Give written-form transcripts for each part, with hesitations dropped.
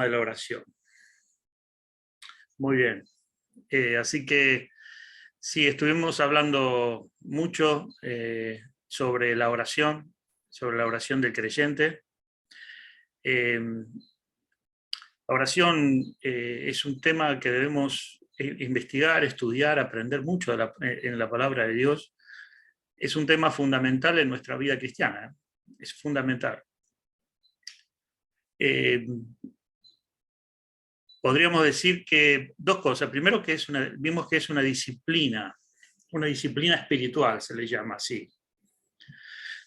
de la oración. Muy bien. Así que sí, estuvimos hablando mucho sobre la oración del creyente. La oración es un tema que debemos investigar, estudiar, aprender mucho en la palabra de Dios. Es un tema fundamental en nuestra vida cristiana. Es fundamental. Podríamos decir que dos cosas. Primero, que vimos que es una disciplina espiritual, se le llama así.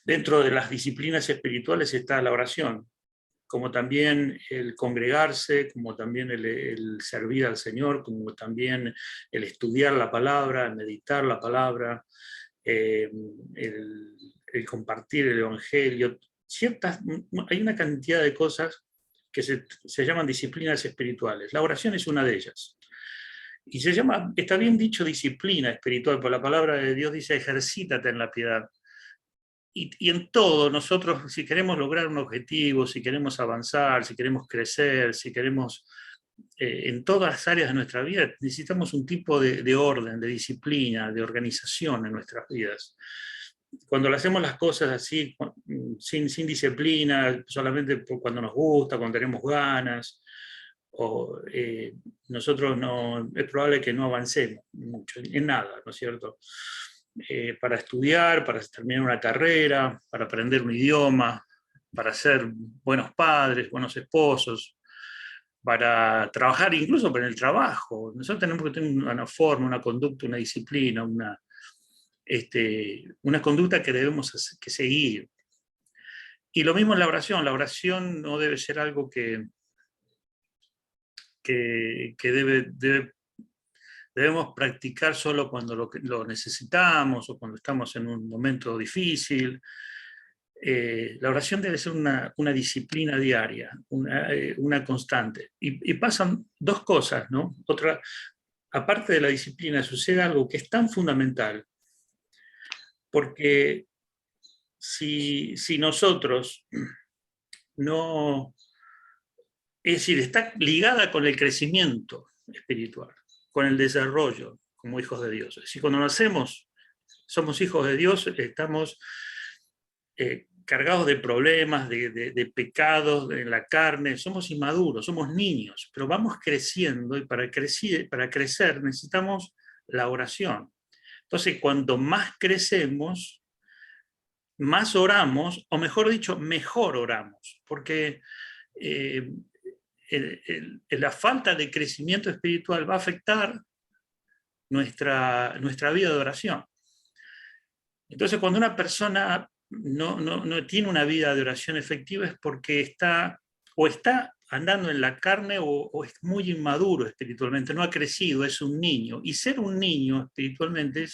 Dentro de las disciplinas espirituales está la oración, como también el congregarse, como también el servir al Señor, como también el estudiar la palabra, el meditar la palabra, el compartir el Evangelio. Hay una cantidad de cosas que se llaman disciplinas espirituales. La oración es una de ellas. Y está bien dicho disciplina espiritual, porque la palabra de Dios dice ejercítate en la piedad. Y en todo, nosotros, si queremos lograr un objetivo, si queremos avanzar, si queremos crecer, si queremos, en todas las áreas de nuestra vida, necesitamos un tipo de orden, de disciplina, de organización en nuestras vidas. Cuando le hacemos las cosas así, sin disciplina, solamente cuando nos gusta, cuando tenemos ganas, nosotros es probable que no avancemos mucho, en nada, ¿no es cierto? Para estudiar, para terminar una carrera, para aprender un idioma, para ser buenos padres, buenos esposos, para trabajar incluso para el trabajo. Nosotros tenemos que tener una forma, una conducta, una disciplina, una conducta que debemos seguir. Y lo mismo en la oración. La oración no debe ser algo que debemos practicar solo cuando lo necesitamos o cuando estamos en un momento difícil. La oración debe ser una disciplina diaria, una constante. Y pasan dos cosas, ¿no? Aparte de la disciplina, sucede algo que es tan fundamental, porque si nosotros no... Es decir, está ligada con el crecimiento espiritual, con el desarrollo como hijos de Dios. Es decir, cuando nacemos, somos hijos de Dios, estamos cargados de problemas, de pecados en la carne, somos inmaduros, somos niños, pero vamos creciendo y para crecer necesitamos la oración. Entonces, cuanto más crecemos, más oramos, o mejor dicho, mejor oramos, porque la falta de crecimiento espiritual va a afectar nuestra vida de oración. Entonces, cuando una persona no tiene una vida de oración efectiva es porque está andando en la carne o es muy inmaduro espiritualmente, no ha crecido, es un niño. Y ser un niño espiritualmente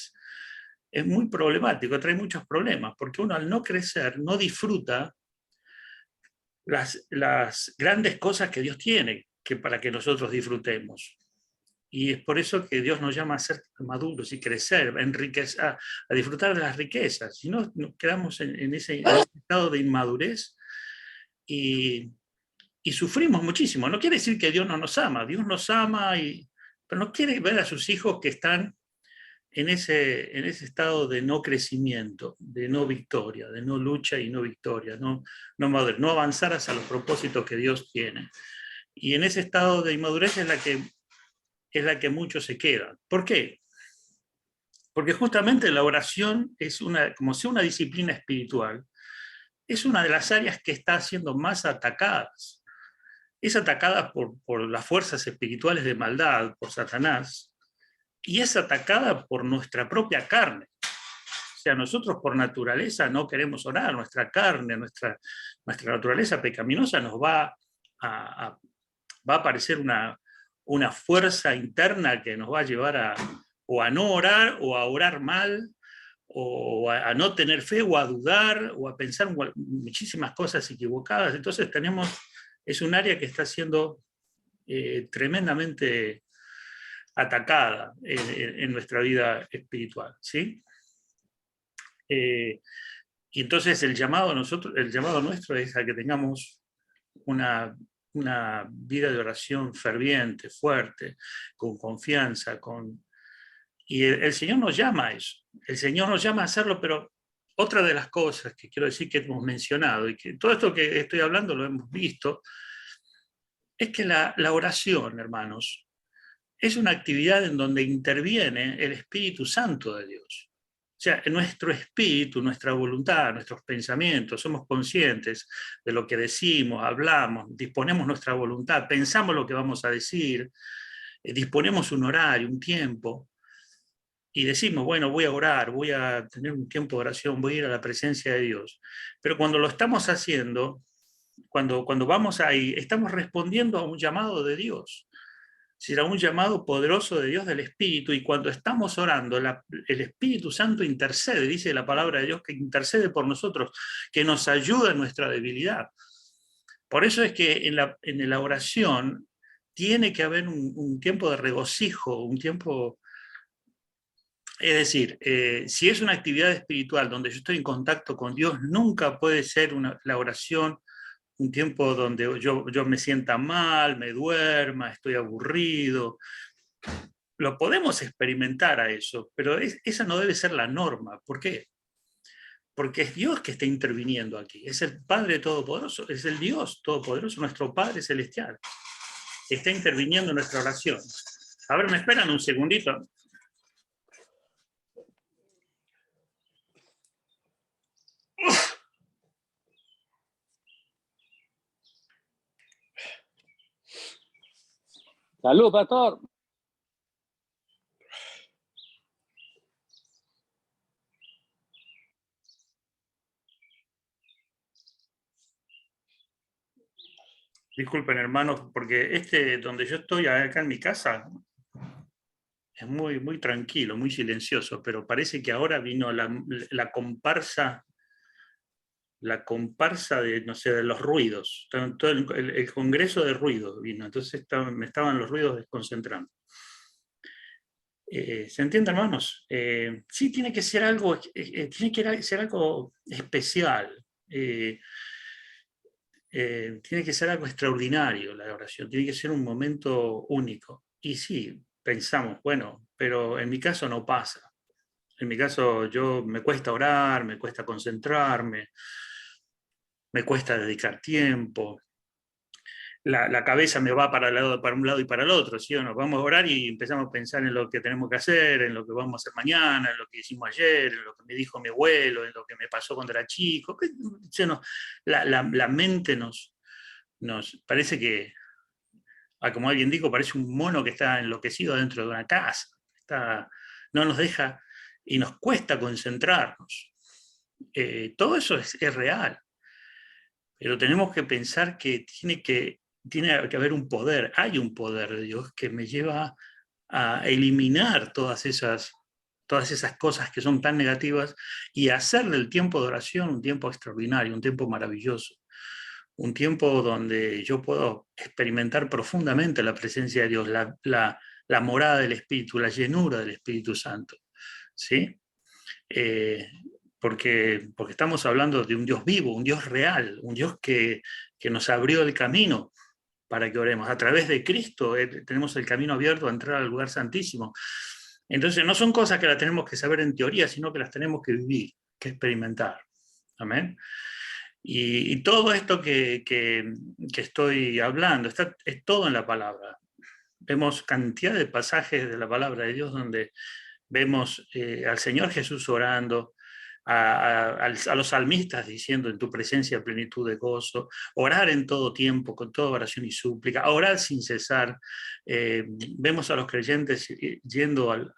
es muy problemático, trae muchos problemas, porque uno al no crecer no disfruta las grandes cosas que Dios tiene para que nosotros disfrutemos. Y es por eso que Dios nos llama a ser maduros y crecer, a disfrutar de las riquezas. Si no, nos quedamos en ese estado de inmadurez y sufrimos muchísimo. No quiere decir que Dios no nos ama, Dios nos ama, pero no quiere ver a sus hijos que están en ese estado de no crecimiento, de no victoria, de no lucha y no victoria, no avanzar hacia los propósitos que Dios tiene. Y en ese estado de inmadurez es la que muchos se quedan. ¿Por qué? Porque justamente la oración es como sea una disciplina espiritual, es una de las áreas que está siendo más atacadas. Es atacada por las fuerzas espirituales de maldad, por Satanás, y es atacada por nuestra propia carne. O sea, nosotros por naturaleza no queremos orar, nuestra carne, nuestra naturaleza pecaminosa nos va a aparecer una fuerza interna que nos va a llevar o a no orar, o a orar mal, o a no tener fe, o a dudar, o a pensar muchísimas cosas equivocadas. Entonces es un área que está siendo tremendamente atacada en nuestra vida espiritual, ¿sí? Y entonces el llamado nuestro es a que tengamos una una vida de oración ferviente, fuerte, con confianza, y el Señor nos llama a eso. El Señor nos llama a hacerlo, pero otra de las cosas que quiero decir que hemos mencionado, y que todo esto que estoy hablando lo hemos visto, es que la oración, hermanos, es una actividad en donde interviene el Espíritu Santo de Dios. O sea, nuestro espíritu, nuestra voluntad, nuestros pensamientos, somos conscientes de lo que decimos, hablamos, disponemos nuestra voluntad, pensamos lo que vamos a decir, disponemos un horario, un tiempo, y decimos, bueno, voy a orar, voy a tener un tiempo de oración, voy a ir a la presencia de Dios. Pero cuando lo estamos haciendo, cuando vamos ahí, estamos respondiendo a un llamado de Dios. Será un llamado poderoso de Dios del Espíritu, y cuando estamos orando, el Espíritu Santo intercede, dice la palabra de Dios, que intercede por nosotros, que nos ayuda en nuestra debilidad. Por eso es que en la oración tiene que haber un tiempo de regocijo, un tiempo... Es decir, si es una actividad espiritual donde yo estoy en contacto con Dios, nunca puede ser la oración un tiempo donde yo me sienta mal, me duerma, estoy aburrido. Lo podemos experimentar a eso, pero esa no debe ser la norma. ¿Por qué? Porque es Dios que está interviniendo aquí. Es el Padre Todopoderoso, es el Dios Todopoderoso, nuestro Padre Celestial. Está interviniendo en nuestra oración. A ver, ¿me esperan un segundito? Salud, pastor. Disculpen, hermanos, porque donde yo estoy, acá en mi casa, es muy, muy tranquilo, muy silencioso, pero parece que ahora vino la comparsa de, no sé, de los ruidos. Todo el congreso de ruidos vino, entonces me estaban los ruidos desconcentrando. ¿Se entiende, hermanos? Sí, tiene que ser algo, tiene que ser algo especial. Tiene que ser algo extraordinario la oración, tiene que ser un momento único. Y sí, pensamos, bueno, pero en mi caso no pasa. En mi caso me cuesta orar, me cuesta concentrarme, me cuesta dedicar tiempo. La cabeza me va para un lado y para el otro, ¿sí o no? Vamos a orar y empezamos a pensar en lo que tenemos que hacer, en lo que vamos a hacer mañana, en lo que hicimos ayer, en lo que me dijo mi abuelo, en lo que me pasó cuando era chico. La mente nos parece que, como alguien dijo, parece un mono que está enloquecido dentro de una casa. No nos deja y nos cuesta concentrarnos. Todo eso es real, pero tenemos que pensar que tiene que haber un poder, hay un poder de Dios que me lleva a eliminar todas esas cosas que son tan negativas y hacer del tiempo de oración un tiempo extraordinario, un tiempo maravilloso, un tiempo donde yo puedo experimentar profundamente la presencia de Dios, la morada del Espíritu, la llenura del Espíritu Santo, ¿sí? Porque estamos hablando de un Dios vivo, un Dios real, un Dios que nos abrió el camino para que oremos. A través de Cristo tenemos el camino abierto a entrar al lugar santísimo. Entonces no son cosas que las tenemos que saber en teoría, sino que las tenemos que vivir, que experimentar. Amén. Y todo esto que estoy hablando, es todo en la palabra. Vemos cantidad de pasajes de la palabra de Dios donde vemos al Señor Jesús orando, a los salmistas diciendo en tu presencia plenitud de gozo, orar en todo tiempo, con toda oración y súplica, orar sin cesar. Vemos a los creyentes yendo al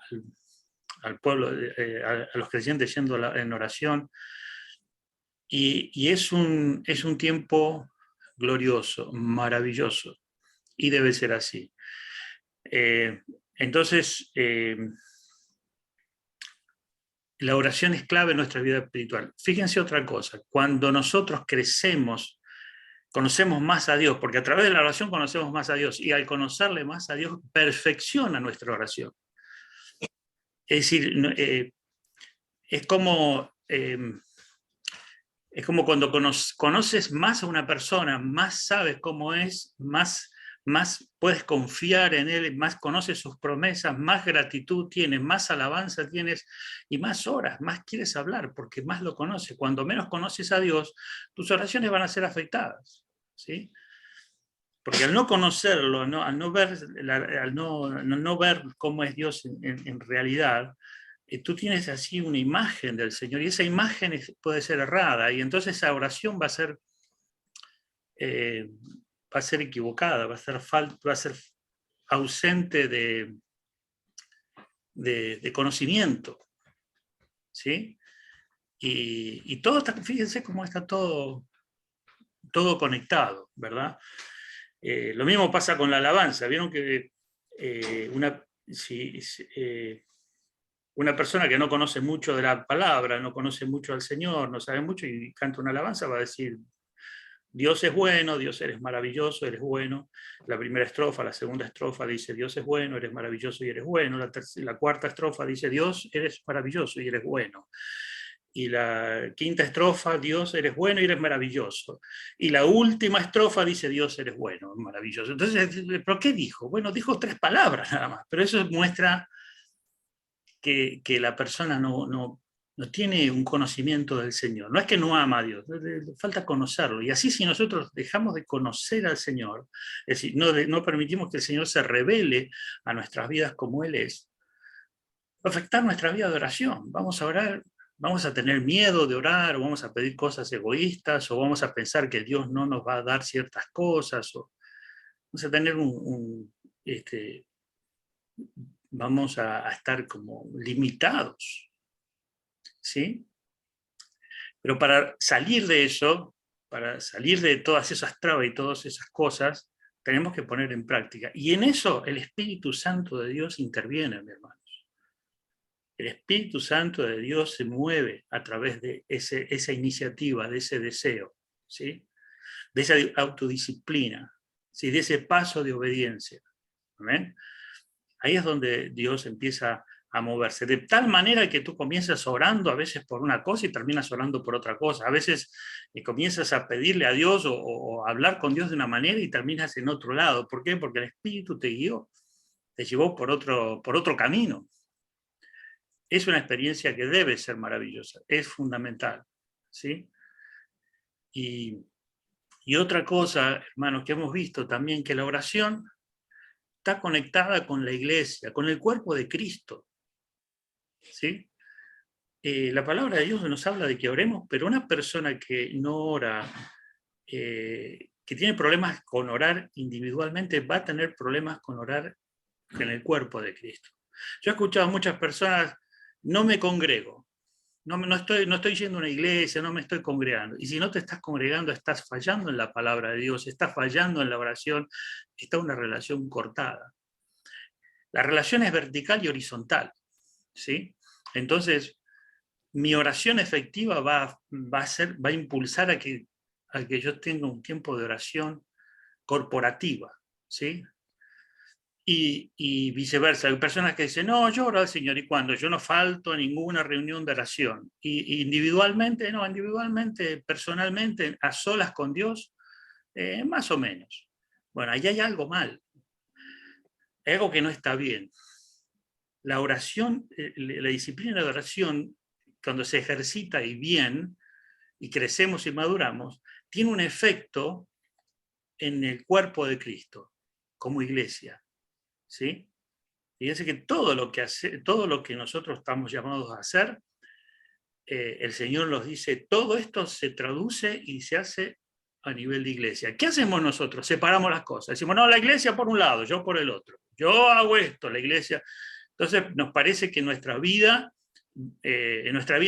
pueblo, a los creyentes yendo en oración, y es un tiempo glorioso, maravilloso, y debe ser así. Entonces, la oración es clave en nuestra vida espiritual. Fíjense otra cosa, cuando nosotros crecemos, conocemos más a Dios, porque a través de la oración conocemos más a Dios, y al conocerle más a Dios, perfecciona nuestra oración. Es decir, es como Es como cuando conoces más a una persona, más sabes cómo es, más puedes confiar en él, más conoces sus promesas, más gratitud tienes, más alabanza tienes y más horas, más quieres hablar porque más lo conoces. Cuando menos conoces a Dios, tus oraciones van a ser afectadas, ¿sí? Porque al no conocerlo, al no ver, no ver cómo es Dios en realidad, tú tienes así una imagen del Señor y esa imagen puede ser errada y entonces esa oración eh, va a ser equivocada, va a ser ausente de conocimiento, ¿sí? Y todo está, fíjense cómo está todo conectado, ¿verdad? Lo mismo pasa con la alabanza. Vieron que una persona que no conoce mucho de la palabra, no conoce mucho al Señor, no sabe mucho y canta una alabanza, va a decir, Dios es bueno, Dios eres maravilloso, eres bueno. La primera estrofa, la segunda estrofa dice, Dios es bueno, eres maravilloso y eres bueno. La cuarta estrofa dice, Dios eres maravilloso y eres bueno. Y la quinta estrofa, Dios eres bueno y eres maravilloso. Y la última estrofa dice, Dios eres bueno, maravilloso. Entonces, ¿pero qué dijo? Bueno, dijo 3 palabras nada más, pero eso muestra que la persona no tiene un conocimiento del Señor. No es que no ama a Dios, le falta conocerlo. Y así si nosotros dejamos de conocer al Señor, es decir, no permitimos que el Señor se revele a nuestras vidas como Él es, va a afectar nuestra vida de oración. Vamos a orar, vamos a tener miedo de orar, o vamos a pedir cosas egoístas, o vamos a pensar que Dios no nos va a dar ciertas cosas, o vamos a tener vamos a estar como limitados, ¿sí? Pero para salir de eso, para salir de todas esas trabas y todas esas cosas, tenemos que poner en práctica. Y en eso el Espíritu Santo de Dios interviene, mi hermanos. El Espíritu Santo de Dios se mueve a través de esa iniciativa, de ese deseo, ¿sí? De esa autodisciplina, ¿sí? De ese paso de obediencia. ¿Amén? Ahí es donde Dios empieza a moverse, de tal manera que tú comienzas orando a veces por una cosa y terminas orando por otra cosa. A veces comienzas a pedirle a Dios o a hablar con Dios de una manera y terminas en otro lado. ¿Por qué? Porque el Espíritu te guió, te llevó por otro camino. Es una experiencia que debe ser maravillosa, es fundamental, ¿sí? Y, y otra cosa, hermanos, que hemos visto también, que la oración está conectada con la iglesia, con el cuerpo de Cristo, ¿sí? La palabra de Dios nos habla de que oremos, pero una persona que no ora, que tiene problemas con orar individualmente, va a tener problemas con orar en el cuerpo de Cristo. Yo he escuchado a muchas personas, no me congrego, no estoy yendo a una iglesia, no me estoy congregando. Y si no te estás congregando, estás fallando en la palabra de Dios, estás fallando en la oración, está una relación cortada. La relación es vertical y horizontal, ¿sí? Entonces, mi oración efectiva va a impulsar a que yo tenga un tiempo de oración corporativa, ¿sí? Y viceversa. Hay personas que dicen, no, yo oro al Señor, ¿y cuándo? Yo no falto a ninguna reunión de oración. Y individualmente, no, individualmente, personalmente, a solas con Dios, más o menos. Bueno, ahí hay algo mal, hay algo que no está bien. La oración, la disciplina de oración, cuando se ejercita y bien, y crecemos y maduramos, tiene un efecto en el cuerpo de Cristo, como iglesia, ¿sí? Fíjense que todo lo que nosotros estamos llamados a hacer, el Señor nos dice, todo esto se traduce y se hace a nivel de iglesia. ¿Qué hacemos nosotros? Separamos las cosas. Decimos, no, la iglesia por un lado, yo por el otro. Yo hago esto, la iglesia. Entonces nos parece que en nuestra vida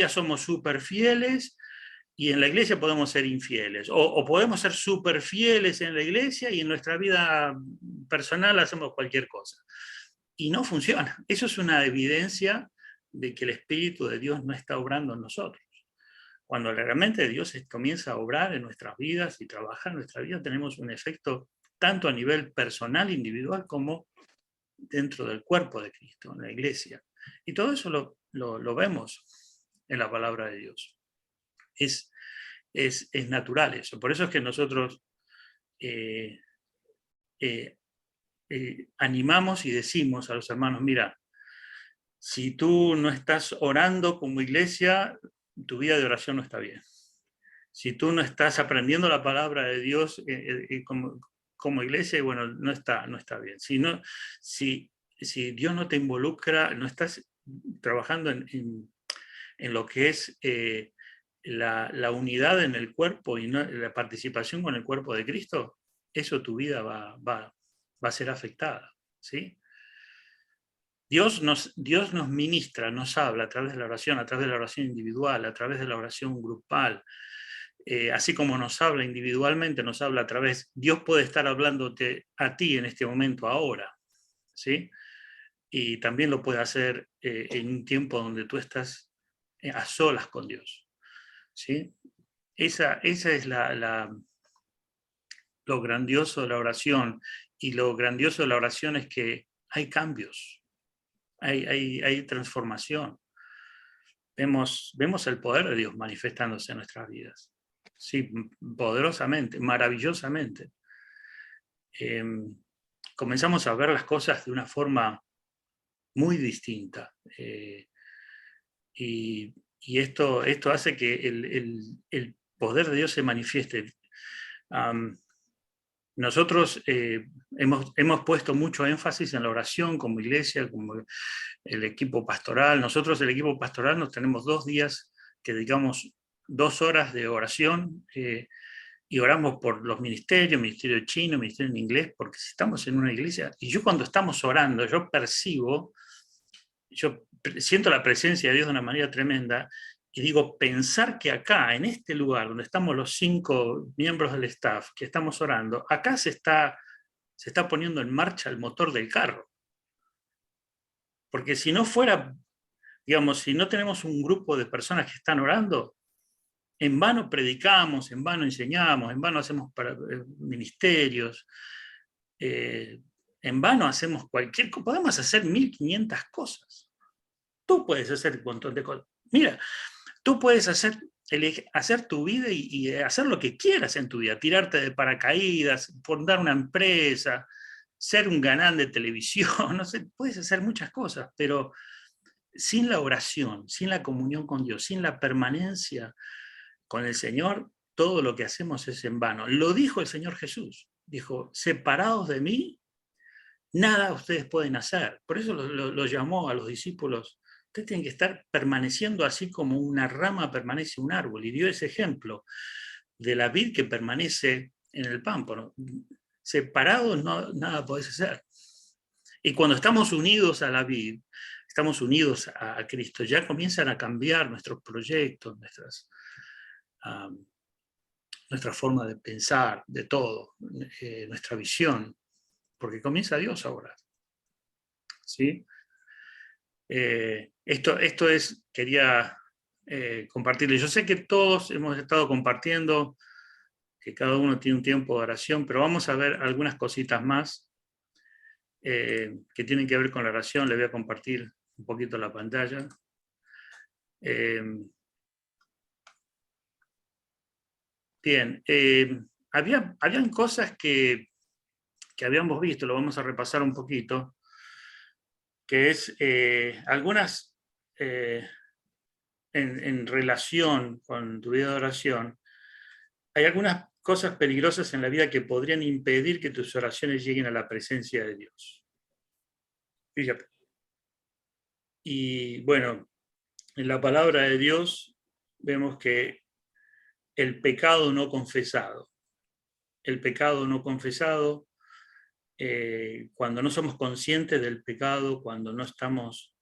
somos súper fieles y en la iglesia podemos ser infieles. O podemos ser súper fieles en la iglesia y en nuestra vida personal hacemos cualquier cosa. Y no funciona. Eso es una evidencia de que el Espíritu de Dios no está obrando en nosotros. Cuando realmente Dios comienza a obrar en nuestras vidas y trabajar en nuestra vida, tenemos un efecto tanto a nivel personal, individual, como dentro del cuerpo de Cristo, en la iglesia. Y todo eso lo vemos en la palabra de Dios. Es es natural eso. Por eso es que nosotros eh, animamos y decimos a los hermanos, mira, si tú no estás orando como iglesia, tu vida de oración no está bien. Si tú no estás aprendiendo la palabra de Dios como iglesia, bueno, no está bien. Si Dios no te involucra, no estás trabajando en lo que es la unidad en el cuerpo y la participación con el cuerpo de Cristo, eso tu vida va a ser afectada, ¿sí? Dios nos ministra, nos habla a través de la oración, a través de la oración individual, a través de la oración grupal, así como nos habla individualmente, nos habla a través, Dios puede estar hablándote a ti en este momento, ahora, ¿sí? Y también lo puede hacer en un tiempo donde tú estás a solas con Dios, ¿sí? Esa es lo grandioso de la oración, y lo grandioso de la oración es que hay cambios, hay transformación. Vemos el poder de Dios manifestándose en nuestras vidas. Sí, poderosamente, maravillosamente. Comenzamos a ver las cosas de una forma muy distinta. Y esto hace que el poder de Dios se manifieste. Nosotros hemos puesto mucho énfasis en la oración como iglesia, como el equipo pastoral. Nosotros, el equipo pastoral, nos tenemos 2 días que dedicamos 2 horas de oración y oramos por los ministerios, ministerio chino, ministerio en inglés, porque si estamos en una iglesia, y yo cuando estamos orando, yo siento la presencia de Dios de una manera tremenda, y digo, pensar que acá, en este lugar, donde estamos los 5 miembros del staff, que estamos orando, acá se está poniendo en marcha el motor del carro. Porque si no fuera, digamos, si no tenemos un grupo de personas que están orando, en vano predicamos, en vano enseñamos, en vano hacemos ministerios, en vano hacemos cualquier cosa. Podemos hacer 1500 cosas. Tú puedes hacer un montón de cosas. Mira, tú puedes hacer tu vida y hacer lo que quieras en tu vida, tirarte de paracaídas, fundar una empresa, ser un galán de televisión, no sé, puedes hacer muchas cosas, pero sin la oración, sin la comunión con Dios, sin la permanencia con el Señor, todo lo que hacemos es en vano. Lo dijo el Señor Jesús, dijo, separados de mí, nada ustedes pueden hacer. Por eso lo llamó a los discípulos, ustedes tienen que estar permaneciendo así como una rama permanece un árbol, y dio ese ejemplo de la vid que permanece en el pámpano. Separados nada podés hacer. Y cuando estamos unidos a la vid, estamos unidos a Cristo, ya comienzan a cambiar nuestros proyectos, nuestra forma de pensar, de todo, nuestra visión, porque comienza Dios ahora. ¿Sí? Esto es, quería compartirles. Yo sé que todos hemos estado compartiendo, que cada uno tiene un tiempo de oración, pero vamos a ver algunas cositas más que tienen que ver con la oración. Les voy a compartir un poquito la pantalla. Bien, habían cosas que habíamos visto, lo vamos a repasar un poquito, que es algunas en relación con tu vida de oración. Hay algunas cosas peligrosas en la vida que podrían impedir que tus oraciones lleguen a la presencia de Dios. Fíjate. Y bueno, en la palabra de Dios vemos que el pecado no confesado, cuando no somos conscientes del pecado, cuando no estamos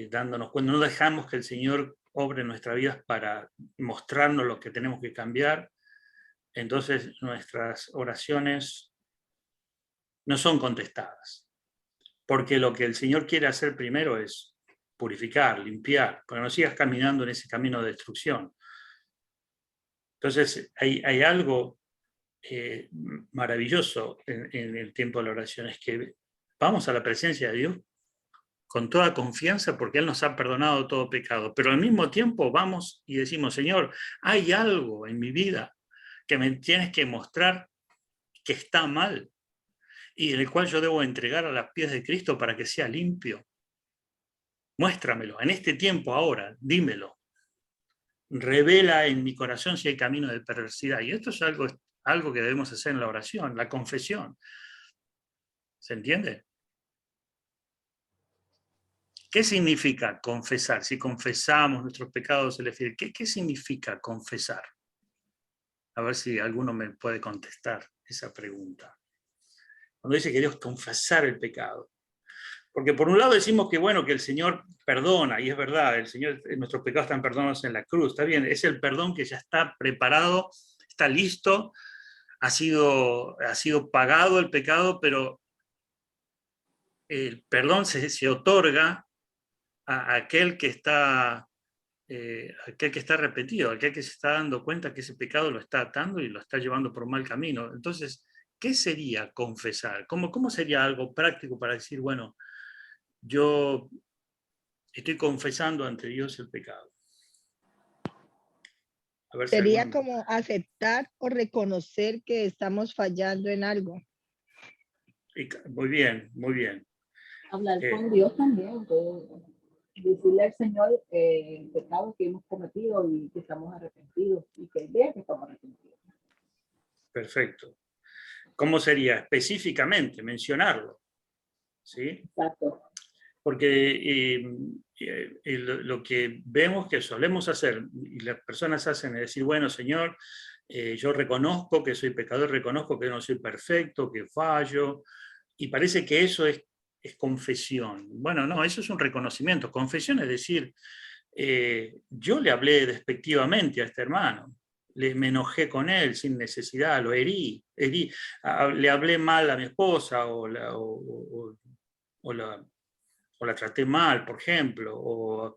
dándonos cuenta, no dejamos que el Señor obre en nuestras vidas para mostrarnos lo que tenemos que cambiar, entonces nuestras oraciones no son contestadas. Porque lo que el Señor quiere hacer primero es purificar, limpiar, para que no sigas caminando en ese camino de destrucción. Entonces hay algo maravilloso en el tiempo de la oración, es que vamos a la presencia de Dios con toda confianza porque Él nos ha perdonado todo pecado. Pero al mismo tiempo vamos y decimos, Señor, hay algo en mi vida que me tienes que mostrar que está mal y en el cual yo debo entregar a los pies de Cristo para que sea limpio. Muéstramelo, en este tiempo ahora, dímelo. Revela en mi corazón si hay camino de perversidad. Y esto es algo que debemos hacer en la oración, la confesión. ¿Se entiende? ¿Qué significa confesar? Si confesamos nuestros pecados, se le fiel. ¿Qué significa confesar? A ver si alguno me puede contestar esa pregunta. Cuando dice que Dios confesar el pecado. Porque por un lado decimos que bueno, que el Señor perdona, y es verdad, el Señor, nuestros pecados están perdonados en la cruz, está bien, es el perdón que ya está preparado, está listo, ha sido pagado el pecado, pero el perdón se otorga a aquel que está arrepentido, aquel que se está dando cuenta que ese pecado lo está atando y lo está llevando por un mal camino. Entonces, ¿qué sería confesar? ¿Cómo sería algo práctico para decir, bueno, yo estoy confesando ante Dios el pecado? A ver si Sería alguno... como aceptar o reconocer que estamos fallando en algo. Muy bien, muy bien. Hablar con Dios también, decirle al Señor el pecado que hemos cometido y que estamos arrepentidos y que Él vea que estamos arrepentidos. Perfecto. ¿Cómo sería? Específicamente, mencionarlo. ¿Sí? Exacto. Porque lo que vemos que solemos hacer, y las personas hacen, es decir, bueno, Señor, yo reconozco que soy pecador, reconozco que no soy perfecto, que fallo, y parece que eso es confesión. Bueno, no, eso es un reconocimiento. Confesión es decir, yo le hablé despectivamente a este hermano, me enojé con él sin necesidad, lo herí, le hablé mal a mi esposa o la traté mal, por ejemplo, o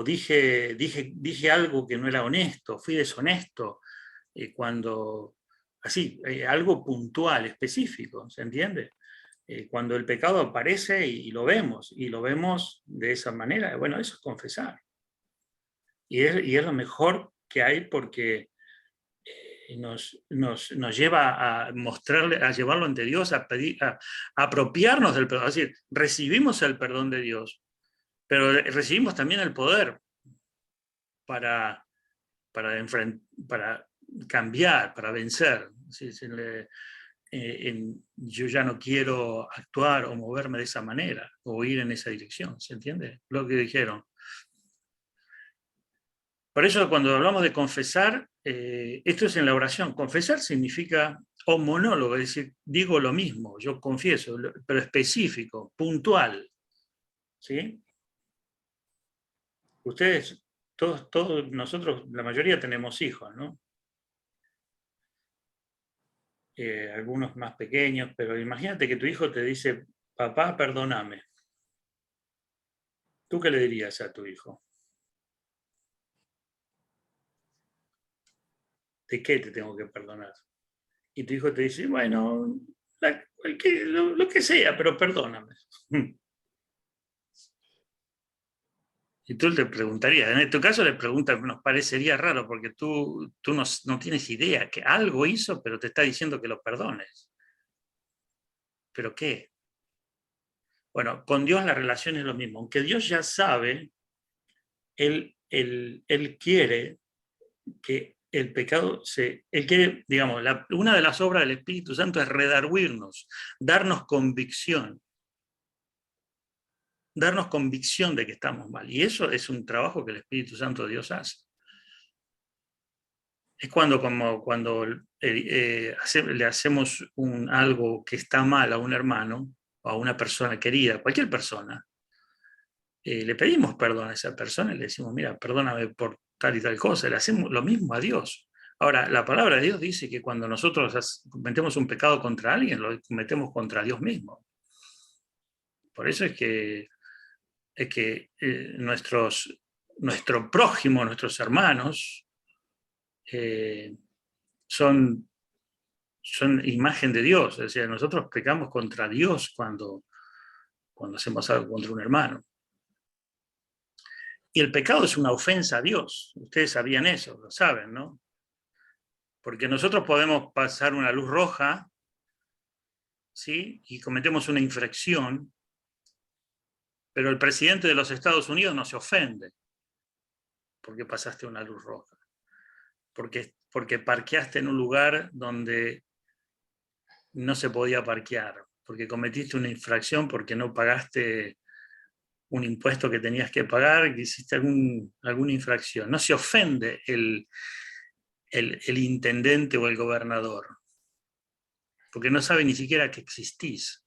dije algo que no era honesto, fui deshonesto, algo puntual, específico, ¿se entiende? Cuando el pecado aparece y lo vemos de esa manera, bueno, eso es confesar. Y es lo mejor que hay porque nos lleva a mostrarle, a llevarlo ante Dios, a apropiarnos del perdón. Es decir, recibimos el perdón de Dios, pero recibimos también el poder para cambiar, para vencer. Yo ya no quiero actuar o moverme de esa manera, o ir en esa dirección, ¿se entiende? Lo que dijeron. Por eso cuando hablamos de confesar, esto es en la oración. Confesar significa o monólogo, es decir, digo lo mismo, yo confieso, pero específico, puntual. ¿Sí? Ustedes, todos nosotros, la mayoría tenemos hijos, ¿no? Algunos más pequeños, pero imagínate que tu hijo te dice, papá, perdóname. ¿Tú qué le dirías a tu hijo? ¿De qué te tengo que perdonar? Y tu hijo te dice, bueno, lo que sea, pero perdóname. Y tú le preguntarías, en tu caso le preguntas, nos parecería raro porque tú no tienes idea, que algo hizo, pero te está diciendo que lo perdones. ¿Pero qué? Bueno, con Dios la relación es lo mismo. Aunque Dios ya sabe, Él quiere que el pecado Él quiere, digamos, una de las obras del Espíritu Santo es redarguirnos, darnos convicción de que estamos mal. Y eso es un trabajo que el Espíritu Santo de Dios hace. Es cuando le hacemos algo que está mal a un hermano o a una persona querida, cualquier persona, le pedimos perdón a esa persona y le decimos, mira, perdóname por tal y tal cosa, le hacemos lo mismo a Dios. Ahora, la palabra de Dios dice que cuando nosotros cometemos un pecado contra alguien, lo cometemos contra Dios mismo. Por eso es que nuestro prójimo, nuestros hermanos, son imagen de Dios. O sea, nosotros pecamos contra Dios cuando cuando hacemos algo contra un hermano. Y el pecado es una ofensa a Dios. Ustedes sabían eso, lo saben, ¿no? Porque nosotros podemos pasar una luz roja, ¿sí? Y cometemos una infracción, pero el presidente de los Estados Unidos no se ofende porque pasaste una luz roja. Porque parqueaste en un lugar donde no se podía parquear, porque cometiste una infracción, porque no pagaste un impuesto que tenías que pagar, que hiciste alguna infracción. No se ofende el intendente o el gobernador, porque no sabe ni siquiera que existís.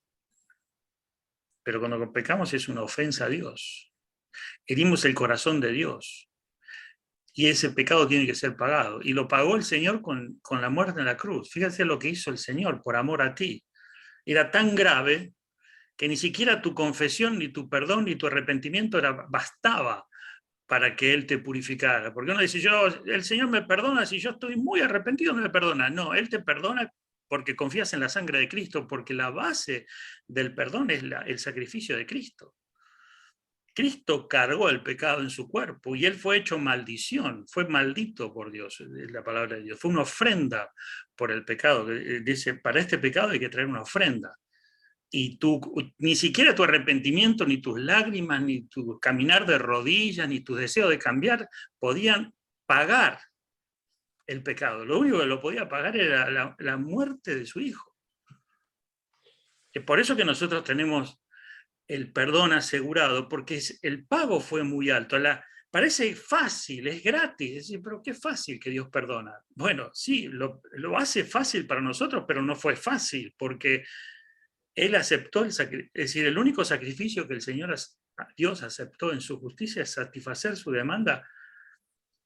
Pero cuando pecamos es una ofensa a Dios. Herimos el corazón de Dios. Y ese pecado tiene que ser pagado. Y lo pagó el Señor con la muerte en la cruz. Fíjate lo que hizo el Señor por amor a ti. Era tan grave que ni siquiera tu confesión, ni tu perdón, ni tu arrepentimiento bastaba para que Él te purificara. Porque uno dice, el Señor me perdona, si yo estoy muy arrepentido no me perdona. No, Él te perdona porque confías en la sangre de Cristo, porque la base del perdón es el sacrificio de Cristo. Cristo cargó el pecado en su cuerpo y Él fue hecho maldición, fue maldito por Dios, es la palabra de Dios. Fue una ofrenda por el pecado. Dice, para este pecado hay que traer una ofrenda. Y ni siquiera tu arrepentimiento, ni tus lágrimas, ni tu caminar de rodillas, ni tu deseo de cambiar podían pagar el pecado. Lo único que lo podía pagar era la muerte de su hijo. Es por eso que nosotros tenemos el perdón asegurado, porque el pago fue muy alto. Parece fácil, es gratis, es decir, pero qué fácil que Dios perdona. Bueno, sí, lo hace fácil para nosotros, pero no fue fácil, porque Él aceptó el sacrificio. Es decir, el único sacrificio que Dios aceptó en su justicia es satisfacer su demanda,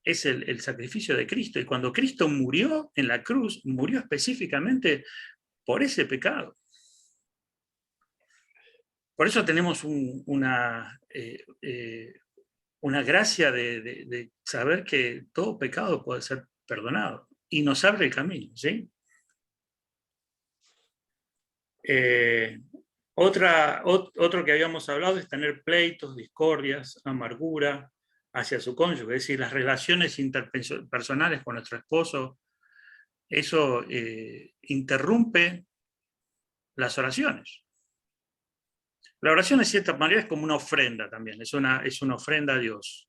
es el sacrificio de Cristo. Y cuando Cristo murió en la cruz, murió específicamente por ese pecado. Por eso tenemos una gracia de saber que todo pecado puede ser perdonado y nos abre el camino, ¿sí? Otro que habíamos hablado es tener pleitos, discordias, amargura hacia su cónyuge, es decir, las relaciones interpersonales con nuestro esposo, eso interrumpe las oraciones. La oración, de cierta manera, es como una ofrenda también, es una ofrenda a Dios.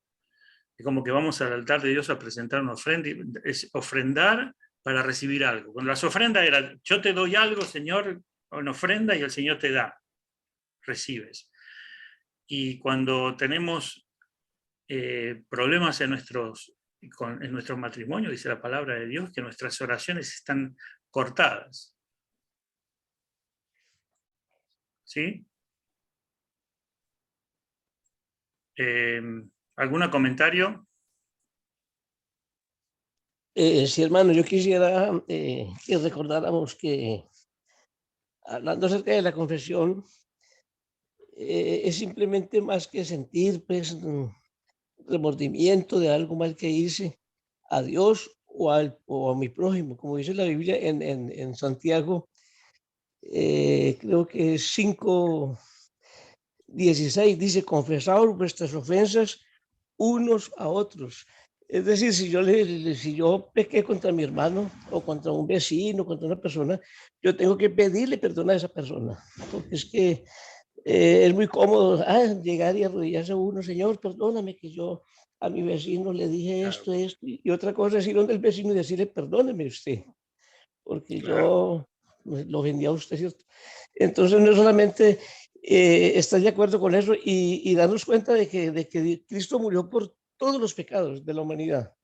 Es como que vamos al altar de Dios a presentar una ofrenda, es ofrendar para recibir algo. Cuando las ofrendas eran, yo te doy algo, Señor, una ofrenda, y el Señor te da, recibes. Y cuando tenemos problemas en nuestro matrimonio, dice la palabra de Dios, que nuestras oraciones están cortadas. ¿Sí? ¿Algún comentario? Sí, hermano, yo quisiera que recordáramos que, hablando acerca de la confesión, es simplemente más que sentir pues, remordimiento de algo mal que hice a Dios o a mi prójimo. Como dice la Biblia en Santiago, creo que es 5:16, dice, confesaos vuestras ofensas unos a otros. Es decir, si yo pequé contra mi hermano o contra un vecino, contra una persona, yo tengo que pedirle perdón a esa persona, porque es que es muy cómodo llegar y arrodillarse a uno, Señor, perdóname que yo a mi vecino le dije esto, y otra cosa es ir donde el vecino y decirle, perdóneme usted, porque yo lo ofendí a usted, ¿cierto? Entonces no solamente estar de acuerdo con eso y darnos cuenta de que Cristo murió por todos los pecados de la humanidad.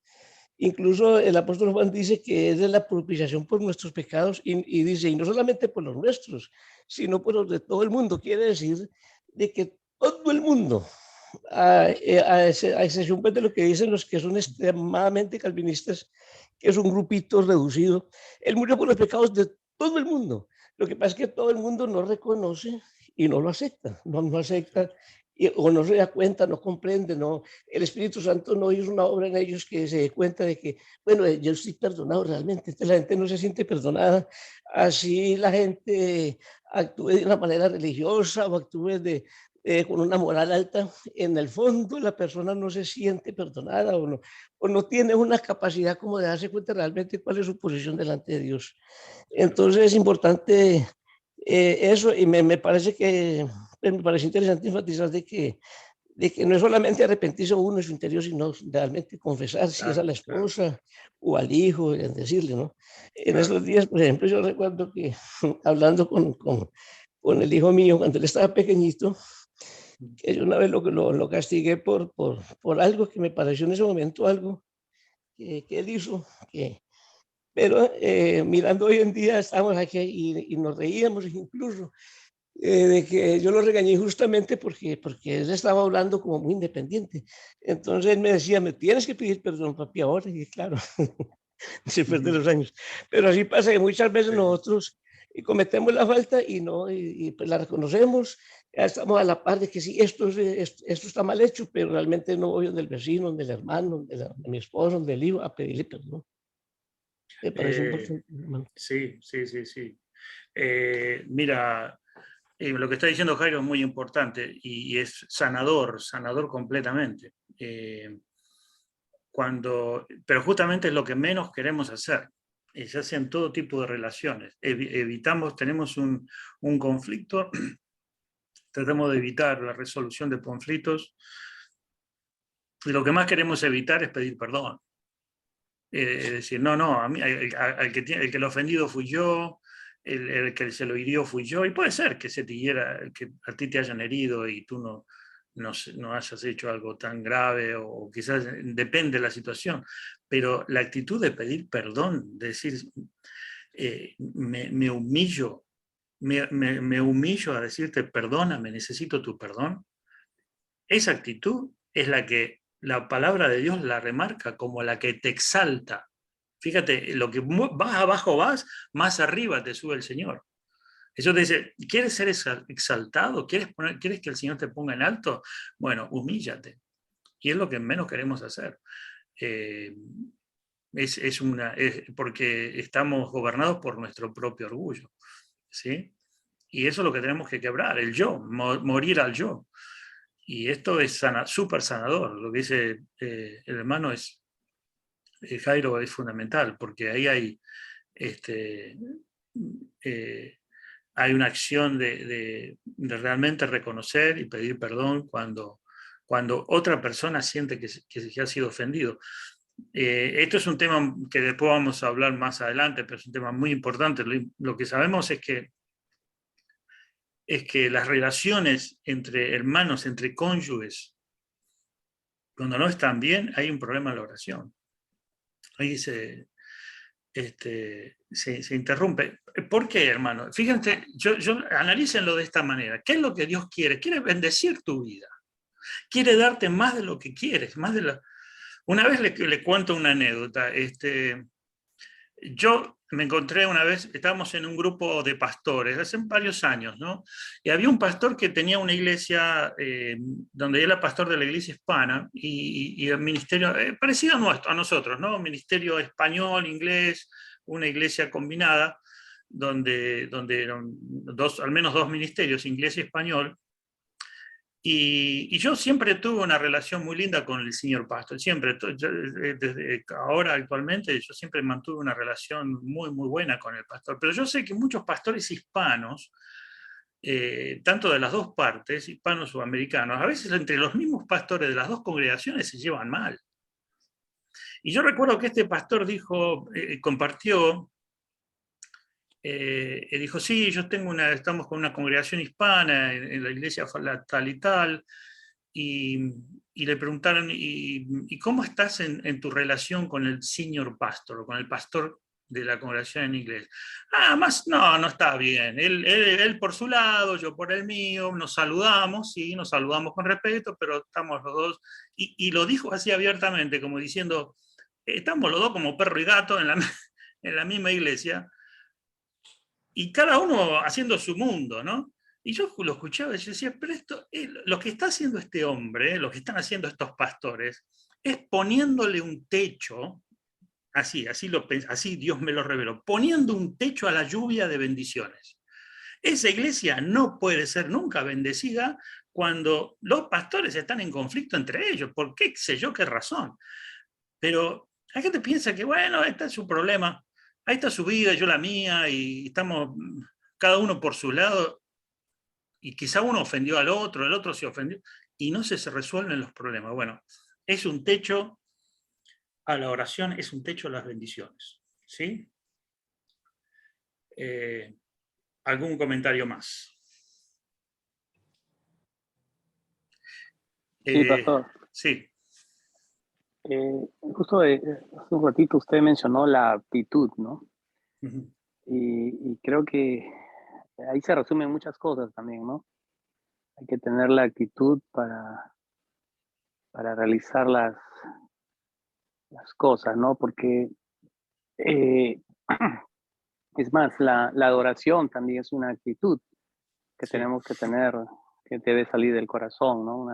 Incluso el apóstol Juan dice que es de la propiciación por nuestros pecados y dice, y no solamente por los nuestros, sino por los de todo el mundo. Quiere decir de que todo el mundo, a excepción de lo que dicen los que son extremadamente calvinistas, que es un grupito reducido, Él murió por los pecados de todo el mundo. Lo que pasa es que todo el mundo no reconoce y no lo acepta, no acepta o no se da cuenta, no comprende, no, el Espíritu Santo no hizo una obra en ellos que se dé cuenta de que, bueno, yo estoy perdonado realmente, entonces la gente no se siente perdonada, así la gente actúe de una manera religiosa o actúe con una moral alta, en el fondo la persona no se siente perdonada o no tiene una capacidad como de darse cuenta realmente cuál es su posición delante de Dios. Entonces es importante eso, y me parece que me parece interesante enfatizar de que no es solamente arrepentirse uno en su interior, sino realmente confesar si es a Claro, la claro, esposa o al hijo, y decirle, ¿no? En claro. esos días, por ejemplo, yo recuerdo que hablando con el hijo mío cuando él estaba pequeñito, que yo una vez lo castigué por algo que me pareció en ese momento algo que él hizo, pero mirando hoy en día estamos aquí y nos reíamos incluso de que yo lo regañé justamente porque él estaba hablando como muy independiente. Entonces él me decía, me tienes que pedir perdón, papi, ahora. Y claro, después de Ujú. los años. Pero así pasa que muchas veces Sí. nosotros cometemos la falta y no, pues la reconocemos, ya estamos a la par de que sí, esto está mal hecho, pero realmente no voy donde el vecino, donde el hermano, donde mi esposo, donde el hijo, a pedirle perdón. Me parece Eh, importante, hermano. sí, sí, sí, sí. Mira, lo que está diciendo Jairo es muy importante y es sanador, sanador completamente. Pero justamente es lo que menos queremos hacer. Se hace en todo tipo de relaciones. Evitamos, tenemos un conflicto, tratamos de evitar la resolución de conflictos y lo que más queremos evitar es pedir perdón. Es decir, no, no, a mí, el que lo ofendido fui yo, el que se lo hirió fui yo, y puede ser que se te hiera, que a ti te hayan herido y tú no hayas hecho algo tan grave, o quizás depende de la situación, pero la actitud de pedir perdón, de decir, me humillo, me humillo a decirte perdóname, necesito tu perdón, esa actitud es la que la palabra de Dios la remarca como la que te exalta. Fíjate, lo que más abajo vas, más arriba te sube el Señor. Eso te dice, ¿quieres ser exaltado? ¿Quieres que el Señor te ponga en alto? Bueno, humíllate. Y es lo que menos queremos hacer. Eh, porque estamos gobernados por nuestro propio orgullo. ¿Sí? Y eso es lo que tenemos que quebrar, el yo, morir al yo. Y esto es súper sanador. Lo que dice el hermano Jairo es fundamental, porque ahí eh, hay una acción de realmente reconocer y pedir perdón cuando otra persona siente que ha sido ofendido. Esto es un tema que después vamos a hablar más adelante, pero es un tema muy importante. Lo que sabemos es que las relaciones entre hermanos, entre cónyuges, cuando no están bien, hay un problema en la oración. Ahí se interrumpe. ¿Por qué, hermano? Fíjense, analícenlo de esta manera. ¿Qué es lo que Dios quiere? Quiere bendecir tu vida. Quiere darte más de lo que quieres. Una vez le cuento una anécdota. Yo me encontré una vez, estábamos en un grupo de pastores, hace varios años, ¿no? Y había un pastor que tenía una iglesia, donde él era pastor de la iglesia hispana, y el ministerio, parecido a nosotros, ¿no? Ministerio español, inglés, una iglesia combinada, donde eran al menos dos ministerios, inglés y español. Y yo siempre tuve una relación muy linda con el señor pastor, siempre, desde ahora actualmente, yo siempre mantuve una relación muy, muy buena con el pastor, pero yo sé que muchos pastores hispanos, tanto de las dos partes, hispanos o americanos, a veces entre los mismos pastores de las dos congregaciones se llevan mal. Y yo recuerdo que este pastor compartió, dijo, sí, estamos con una congregación hispana en la iglesia tal y tal, y le preguntaron, ¿y cómo estás en tu relación con el senior pastor, o con el pastor de la congregación en inglés? No está bien. Él por su lado, yo por el mío, nos saludamos, sí, nos saludamos con respeto, pero estamos los dos, y lo dijo así abiertamente, como diciendo, estamos los dos como perro y gato en la misma iglesia, y cada uno haciendo su mundo, ¿no? Y yo lo escuchaba y yo decía, pero esto, lo que está haciendo este hombre, lo que están haciendo estos pastores, es poniéndole un techo, así Dios me lo reveló, poniendo un techo a la lluvia de bendiciones. Esa iglesia no puede ser nunca bendecida cuando los pastores están en conflicto entre ellos. ¿Por qué? Sé yo qué razón. Pero la gente piensa que, bueno, este es su problema, ahí está su vida, yo la mía, y estamos cada uno por su lado, y quizá uno ofendió al otro, el otro se ofendió, y no se resuelven los problemas. Bueno, es un techo a la oración, es un techo a las bendiciones. ¿Sí? ¿Algún comentario más? Sí, pastor. Sí. Justo hace un ratito usted mencionó la actitud, ¿no? Uh-huh. Y creo que ahí se resumen muchas cosas también, ¿no? Hay que tener la actitud para realizar las cosas, ¿no? Porque es más, la adoración también es una actitud que Sí. tenemos que tener, que debe salir del corazón, ¿no?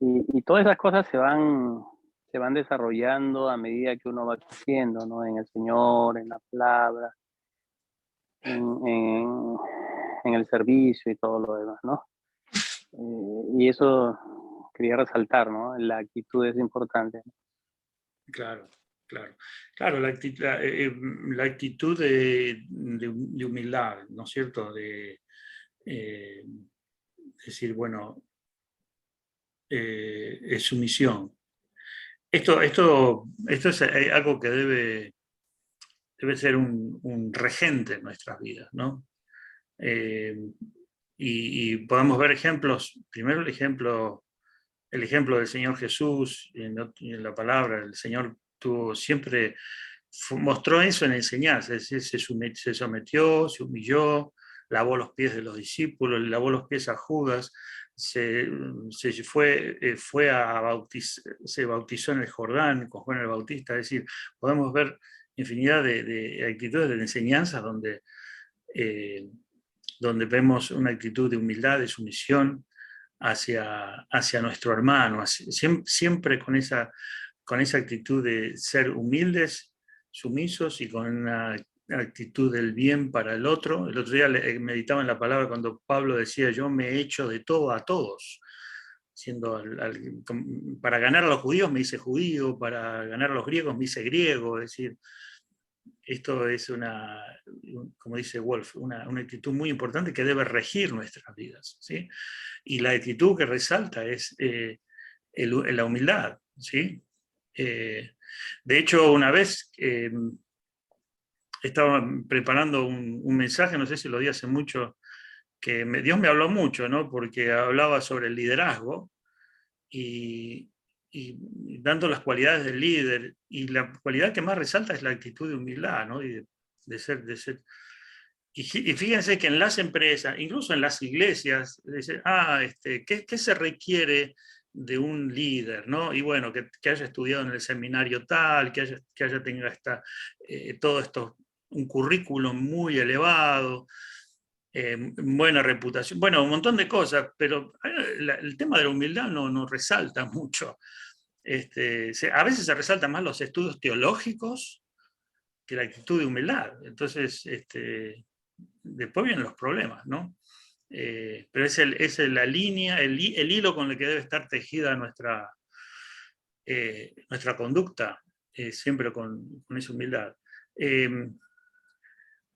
Y todas esas cosas se van desarrollando a medida que uno va creciendo, ¿no? En el Señor, en la palabra, en el servicio y todo lo demás, ¿no? Y eso quería resaltar, ¿no? La actitud es importante. Claro, claro. Claro, la actitud de humildad, ¿no es cierto? De decir, bueno, es sumisión. Esto es algo que debe ser un regente en nuestras vidas, ¿no? Y podemos ver ejemplos, primero el ejemplo del Señor Jesús en la palabra. El Señor siempre mostró eso en enseñanza, es decir, se sometió, se humilló, lavó los pies de los discípulos, lavó los pies a Judas, se bautizó en el Jordán con Juan el Bautista. Es decir, podemos ver infinidad de actitudes de enseñanzas donde vemos una actitud de humildad, de sumisión hacia nuestro hermano, siempre con esa actitud de ser humildes, sumisos y con una actitud del bien para el otro. El otro día meditaba en la palabra cuando Pablo decía, yo me he hecho de todo a todos. Para ganar a los judíos me hice judío, para ganar a los griegos me hice griego. Es decir, esto es como dice Wolf, una actitud muy importante que debe regir nuestras vidas, ¿sí? Y la actitud que resalta es la humildad, ¿sí? De hecho, una vez estaba preparando un mensaje, no sé si lo di hace mucho, que Dios me habló mucho, ¿no? Porque hablaba sobre el liderazgo y dando las cualidades del líder, y la cualidad que más resalta es la actitud de humildad, ¿no? Y de ser. Y fíjense que en las empresas, incluso en las iglesias, dicen, ¿qué se requiere de un líder? ¿No? Y bueno, que haya estudiado en el seminario tal, que haya tenido todo esto, un currículum muy elevado, buena reputación, bueno, un montón de cosas, pero el tema de la humildad no resalta mucho. A veces se resaltan más los estudios teológicos que la actitud de humildad. Entonces, después vienen los problemas, ¿no? Pero es la línea, el hilo con el que debe estar tejida nuestra conducta, siempre con esa humildad.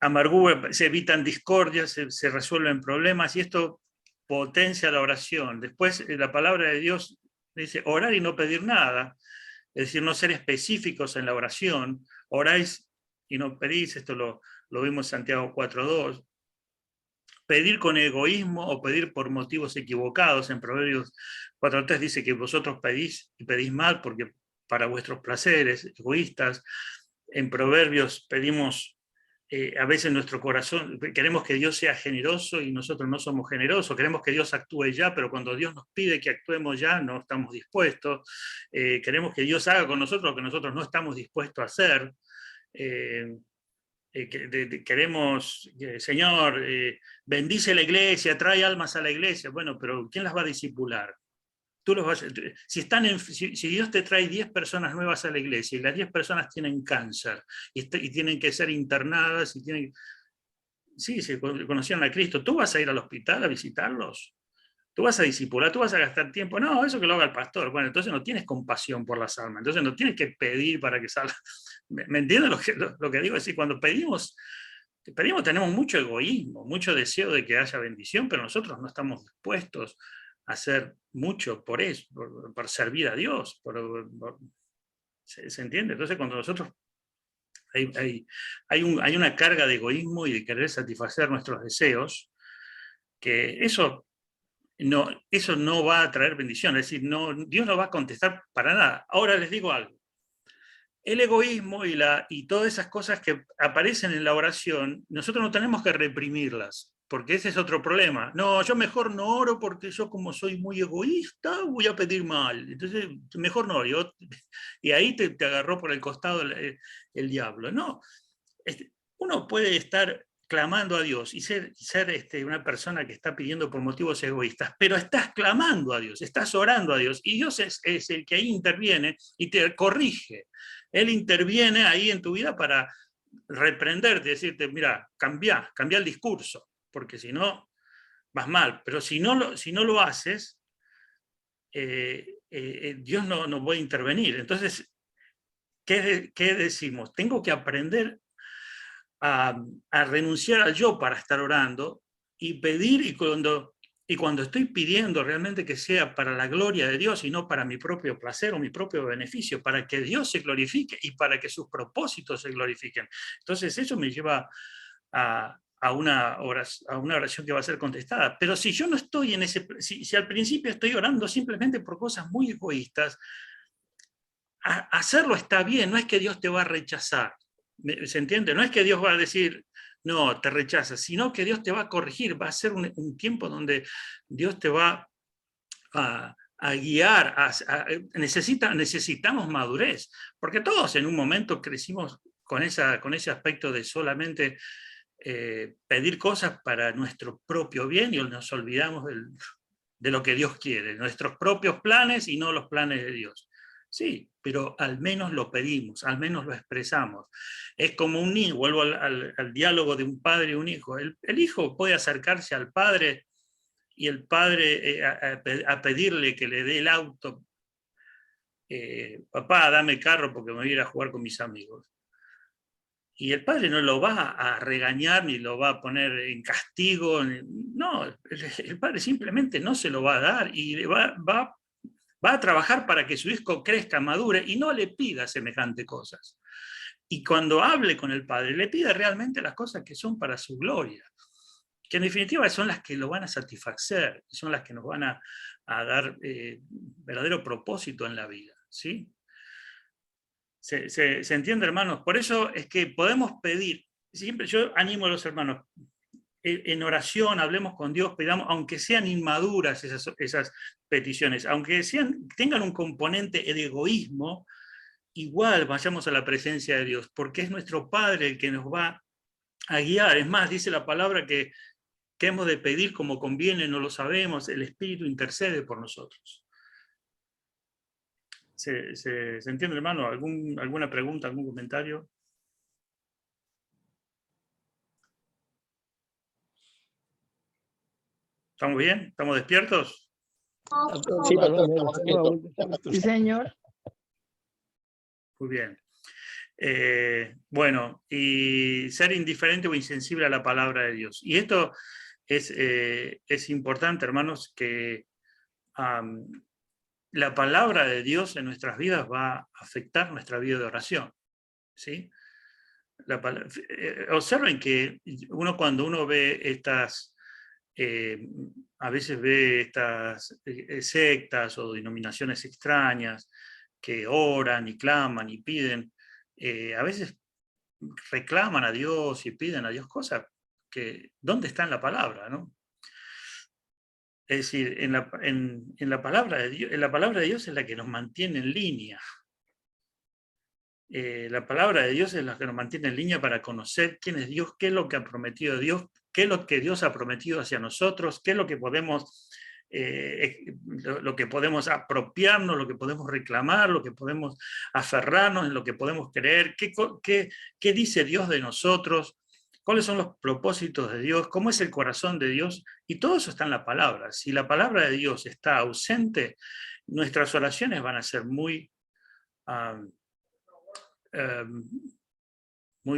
Amargura, se evitan discordias, se resuelven problemas, y esto potencia la oración. Después la palabra de Dios dice orar y no pedir nada, es decir, no ser específicos en la oración. Oráis y no pedís, esto lo vimos en Santiago 4:2. Pedir con egoísmo o pedir por motivos equivocados. En Proverbios 4:3 dice que vosotros pedís y pedís mal porque para vuestros placeres egoístas. En Proverbios pedimos a veces nuestro corazón, queremos que Dios sea generoso y nosotros no somos generosos, queremos que Dios actúe ya, pero cuando Dios nos pide que actuemos ya, no estamos dispuestos. Queremos que Dios haga con nosotros lo que nosotros no estamos dispuestos a hacer. queremos, Señor, bendice la iglesia, trae almas a la iglesia. Bueno, pero ¿quién las va a discipular? Tú los vas, si Dios te trae 10 personas nuevas a la iglesia y las 10 personas tienen cáncer y tienen que ser internadas y tienen... Sí, se conocieron a Cristo. ¿Tú vas a ir al hospital a visitarlos? ¿Tú vas a discipular? ¿Tú vas a gastar tiempo? No, eso que lo haga el pastor. Bueno, entonces no tienes compasión por las almas. Entonces no tienes que pedir para que salga. ¿Me entiendes lo que digo? Es decir, cuando pedimos, tenemos mucho egoísmo, mucho deseo de que haya bendición, pero nosotros no estamos dispuestos a hacer mucho por eso, por servir a Dios. ¿Se entiende? Entonces cuando nosotros... Hay una carga de egoísmo y de querer satisfacer nuestros deseos, que eso no va a traer bendición, es decir, Dios no va a contestar para nada. Ahora les digo algo. El egoísmo y todas esas cosas que aparecen en la oración, nosotros no tenemos que reprimirlas, porque ese es otro problema. No, yo mejor no oro porque yo como soy muy egoísta voy a pedir mal. Entonces, mejor no oro. Y ahí te agarró por el costado el diablo. No, uno puede estar clamando a Dios y ser una persona que está pidiendo por motivos egoístas, pero estás clamando a Dios, estás orando a Dios, y Dios es el que ahí interviene y te corrige. Él interviene ahí en tu vida para reprenderte, decirte, mira, cambia el discurso, porque si no, vas mal. Pero si no lo haces, Dios no puede intervenir. Entonces, ¿qué decimos? Tengo que aprender a renunciar al yo para estar orando y pedir, y cuando estoy pidiendo realmente que sea para la gloria de Dios y no para mi propio placer o mi propio beneficio, para que Dios se glorifique y para que sus propósitos se glorifiquen. Entonces eso me lleva a una oración que va a ser contestada. Pero si yo no estoy en si al principio estoy orando simplemente por cosas muy egoístas, hacerlo está bien, no es que Dios te va a rechazar. ¿Se entiende? No es que Dios va a decir, no, te rechaza, sino que Dios te va a corregir, va a ser un tiempo donde Dios te va a guiar, necesitamos madurez, porque todos en un momento crecimos con ese aspecto de solamente pedir cosas para nuestro propio bien y nos olvidamos de lo que Dios quiere, nuestros propios planes y no los planes de Dios. Sí, pero al menos lo pedimos, al menos lo expresamos. Es como un niño, vuelvo al diálogo de un padre y un hijo. El hijo puede acercarse al padre y el padre a pedirle que le dé el auto. Papá, dame el carro porque me voy a ir a jugar con mis amigos. Y el padre no lo va a regañar ni lo va a poner en castigo. No, el padre simplemente no se lo va a dar y va a trabajar para que su hijo crezca, madure y no le pida semejante cosas. Y cuando hable con el padre, le pida realmente las cosas que son para su gloria, que en definitiva son las que lo van a satisfacer, son las que nos van a dar verdadero propósito en la vida, ¿sí? ¿Se entiende, hermanos? Por eso es que podemos pedir, siempre yo animo a los hermanos, en oración hablemos con Dios, pedamos, aunque sean inmaduras esas peticiones, aunque tengan un componente de egoísmo, igual vayamos a la presencia de Dios, porque es nuestro Padre el que nos va a guiar. Es más, dice la palabra que hemos de pedir como conviene, no lo sabemos, el Espíritu intercede por nosotros. ¿Se entiende, hermano? ¿Alguna pregunta, algún comentario? ¿Estamos bien? ¿Estamos despiertos? Sí, Sí, señor. Muy bien. Bueno, y ser indiferente o insensible a la palabra de Dios. Y esto es importante, hermanos, que la palabra de Dios en nuestras vidas va a afectar nuestra vida de oración, ¿sí? Observen que cuando uno ve estas, a veces ve estas sectas o denominaciones extrañas que oran y claman y piden, a veces reclaman a Dios y piden a Dios cosas que, ¿dónde está en la palabra, no? Es decir, en la palabra de Dios, la palabra de Dios es la que nos mantiene en línea. La palabra de Dios es la que nos mantiene en línea para conocer quién es Dios, qué es lo que ha prometido Dios, qué es lo que Dios ha prometido hacia nosotros, qué es lo que podemos, lo que podemos apropiarnos, lo que podemos reclamar, lo que podemos aferrarnos, en lo que podemos creer, qué dice Dios de nosotros, cuáles son los propósitos de Dios, cómo es el corazón de Dios, y todo eso está en la palabra. Si la palabra de Dios está ausente, nuestras oraciones van a ser muy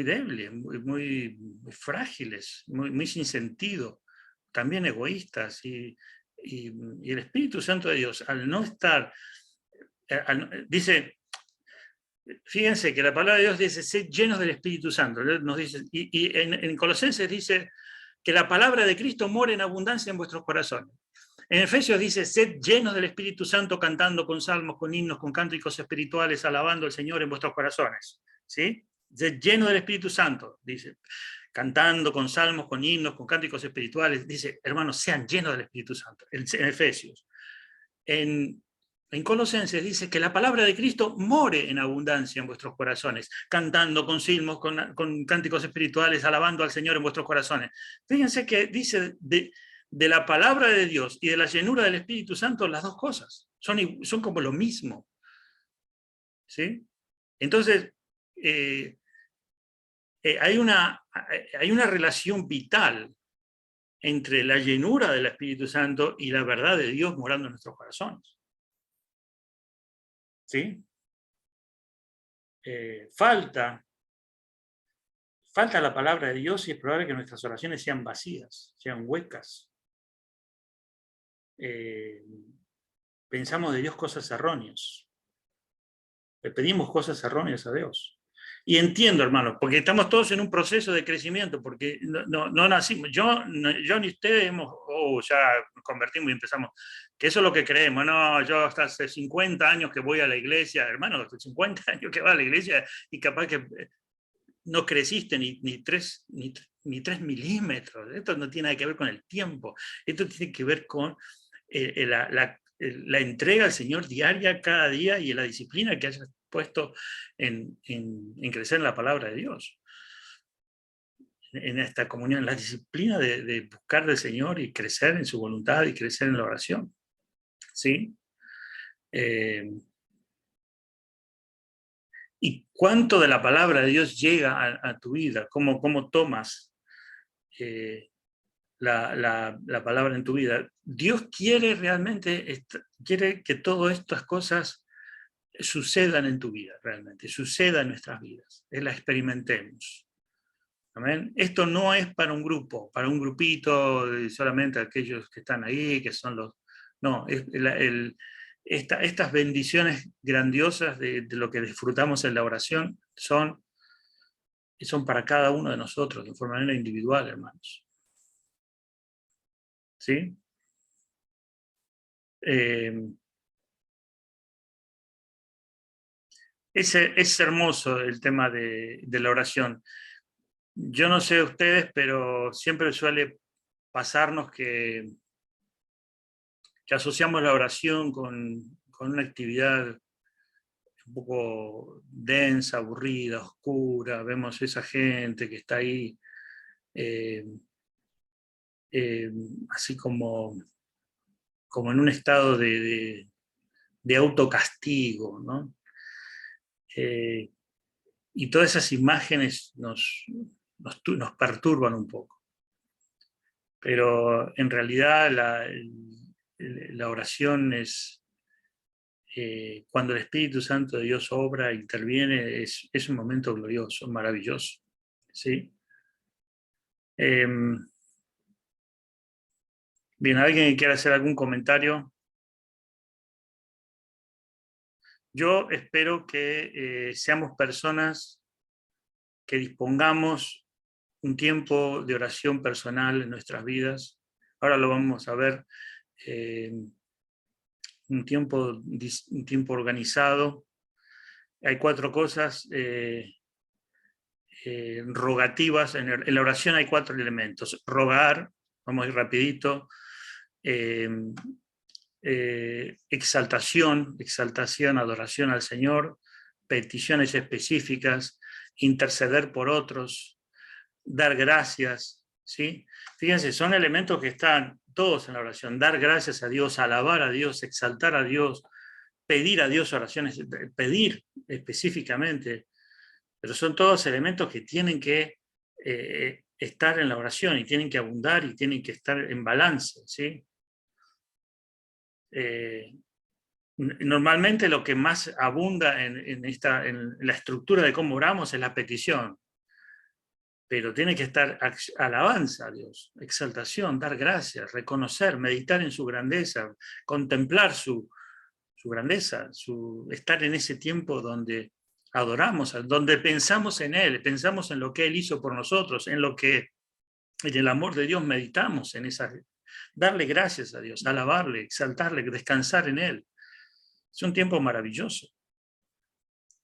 débiles, muy frágiles, muy sin sentido, también egoístas. Y el Espíritu Santo de Dios, al no estar, dice, fíjense que la palabra de Dios dice, sed llenos del Espíritu Santo. Nos dice, y en Colosenses dice que la palabra de Cristo mora en abundancia en vuestros corazones. En Efesios dice, sed llenos del Espíritu Santo, cantando con salmos, con himnos, con cánticos espirituales, alabando al Señor en vuestros corazones. ¿Sí? Sed llenos del Espíritu Santo, dice, cantando con salmos, con himnos, con cánticos espirituales. Dice, hermanos, sean llenos del Espíritu Santo, en Efesios. En Colosenses dice que la palabra de Cristo more en abundancia en vuestros corazones, cantando con salmos, con cánticos espirituales, alabando al Señor en vuestros corazones. Fíjense que dice de la palabra de Dios y de la llenura del Espíritu Santo, las dos cosas son como lo mismo. ¿Sí? Entonces, hay una relación vital entre la llenura del Espíritu Santo y la verdad de Dios morando en nuestros corazones. ¿Sí? Falta la palabra de Dios y es probable que nuestras oraciones sean vacías, sean huecas. Pensamos de Dios cosas erróneas. Le pedimos cosas erróneas a Dios. Y entiendo, hermanos, porque estamos todos en un proceso de crecimiento, porque no nacimos, yo ni ustedes ya nos convertimos y empezamos, que eso es lo que creemos. No, yo hasta hace 50 años que voy a la iglesia, hermano, hasta 50 años que va a la iglesia y capaz que no creciste ni 3 milímetros. Esto no tiene nada que ver con el tiempo, esto tiene que ver con la entrega al Señor diaria, cada día, y la disciplina que hayas puesto en crecer en la palabra de Dios, en esta comunión, la disciplina de buscar del Señor y crecer en su voluntad y crecer en la oración. ¿Sí? ¿Y cuánto de la palabra de Dios llega a tu vida? ¿Cómo tomas la palabra en tu vida? Dios quiere realmente, quiere que todas estas cosas sucedan en tu vida, realmente, sucedan en nuestras vidas, la experimentemos. ¿Amén? Esto no es para un grupo, para un grupito, solamente aquellos que están ahí, que son los... No, estas bendiciones grandiosas de lo que disfrutamos en la oración son para cada uno de nosotros, de manera individual, hermanos. ¿Sí? Es hermoso el tema de la oración. Yo no sé ustedes, pero siempre suele pasarnos que asociamos la oración con una actividad un poco densa, aburrida, oscura. Vemos esa gente que está ahí así como en un estado de autocastigo, ¿no? Y todas esas imágenes nos perturban un poco. Pero en realidad la oración es, cuando el Espíritu Santo de Dios obra, interviene, es un momento glorioso, maravilloso. ¿Sí? Bien, ¿alguien quiere hacer algún comentario? Yo espero que seamos personas que dispongamos un tiempo de oración personal en nuestras vidas. Ahora lo vamos a ver, un tiempo organizado. Hay 4 cosas rogativas. En la oración hay 4 elementos. Rogar, vamos a ir rapidito. Exaltación, adoración al Señor. peticiones específicas, interceder por otros, dar gracias, ¿sí? Fíjense, son elementos que están todos en la oración: dar gracias a Dios, alabar a Dios, exaltar a Dios, pedir a Dios oraciones, pedir específicamente, pero son todos elementos que tienen que estar en la oración y tienen que abundar y tienen que estar en balance, ¿sí? Normalmente lo que más abunda en la estructura de cómo oramos es la petición, pero tiene que estar alabanza a Dios, exaltación, dar gracias, reconocer, meditar en su grandeza, contemplar su grandeza, estar en ese tiempo donde adoramos, donde pensamos en Él, pensamos en lo que Él hizo por nosotros, en el amor de Dios meditamos, darle gracias a Dios, alabarle, exaltarle, descansar en Él. Es un tiempo maravilloso.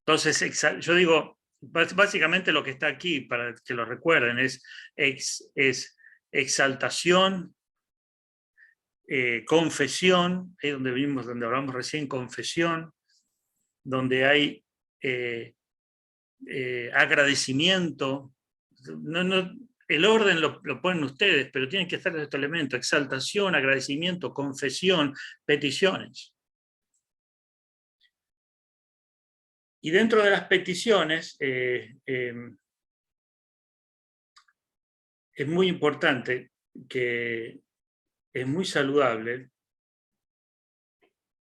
Entonces, yo digo, básicamente lo que está aquí, para que lo recuerden, es exaltación, confesión, ahí donde hablamos recién, confesión, donde hay agradecimiento. El orden lo ponen ustedes, pero tienen que estar estos elementos: exaltación, agradecimiento, confesión, peticiones. Y dentro de las peticiones, es muy importante, que es muy saludable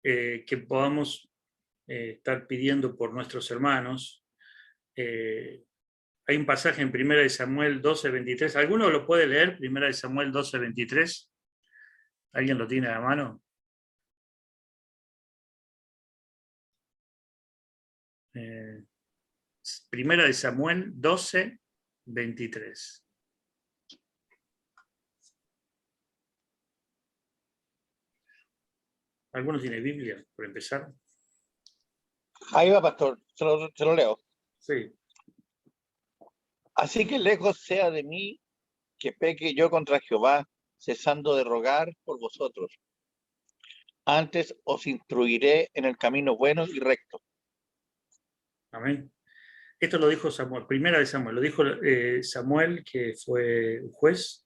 que podamos estar pidiendo por nuestros hermanos. Hay un pasaje en 1 Samuel 12:23. ¿Alguno lo puede leer? 1 Samuel 12:23. ¿Alguien lo tiene a mano? Primera de Samuel 12:23. ¿Alguno tiene Biblia, por empezar? Ahí va, pastor, se lo leo. Sí. Así que lejos sea de mí que peque yo contra Jehová, cesando de rogar por vosotros. Antes os instruiré en el camino bueno y recto. Amén. Esto lo dijo Samuel, primera de Samuel, lo dijo Samuel, que fue juez.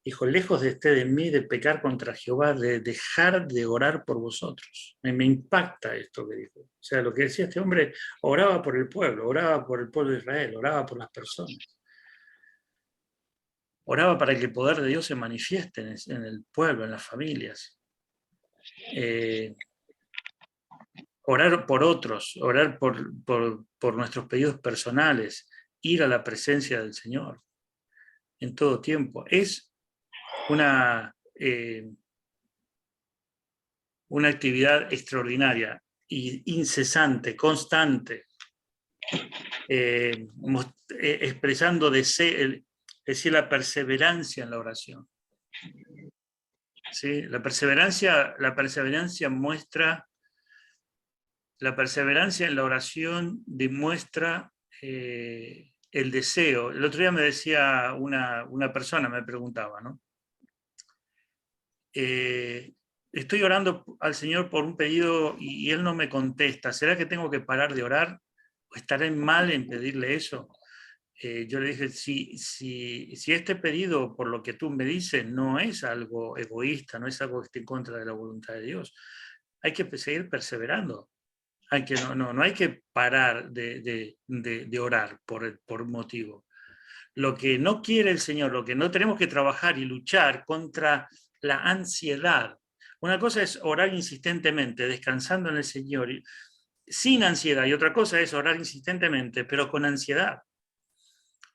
Dijo: lejos de esté de mí de pecar contra Jehová, de dejar de orar por vosotros. Me impacta esto que dijo. O sea, lo que decía este hombre: oraba por el pueblo de Israel, oraba por las personas. Oraba para que el poder de Dios se manifieste en el pueblo, en las familias. Orar por otros, orar por nuestros pedidos personales, ir a la presencia del Señor en todo tiempo. Es una actividad extraordinaria e incesante, constante, expresando decir, la perseverancia en la oración. ¿Sí? La perseverancia muestra, la perseverancia en la oración demuestra el deseo. El otro día me decía una persona, me preguntaba, ¿no? Estoy orando al Señor por un pedido y Él no me contesta. ¿Será que tengo que parar de orar? ¿O estaré mal en pedirle eso? Yo le dije: si este pedido, por lo que tú me dices, no es algo egoísta, no es algo que esté en contra de la voluntad de Dios, hay que seguir perseverando. No hay que parar de orar por motivo. Lo que no quiere el Señor, lo que no tenemos que trabajar y luchar contra la ansiedad. Una cosa es orar insistentemente, descansando en el Señor, sin ansiedad, y otra cosa es orar insistentemente, pero con ansiedad.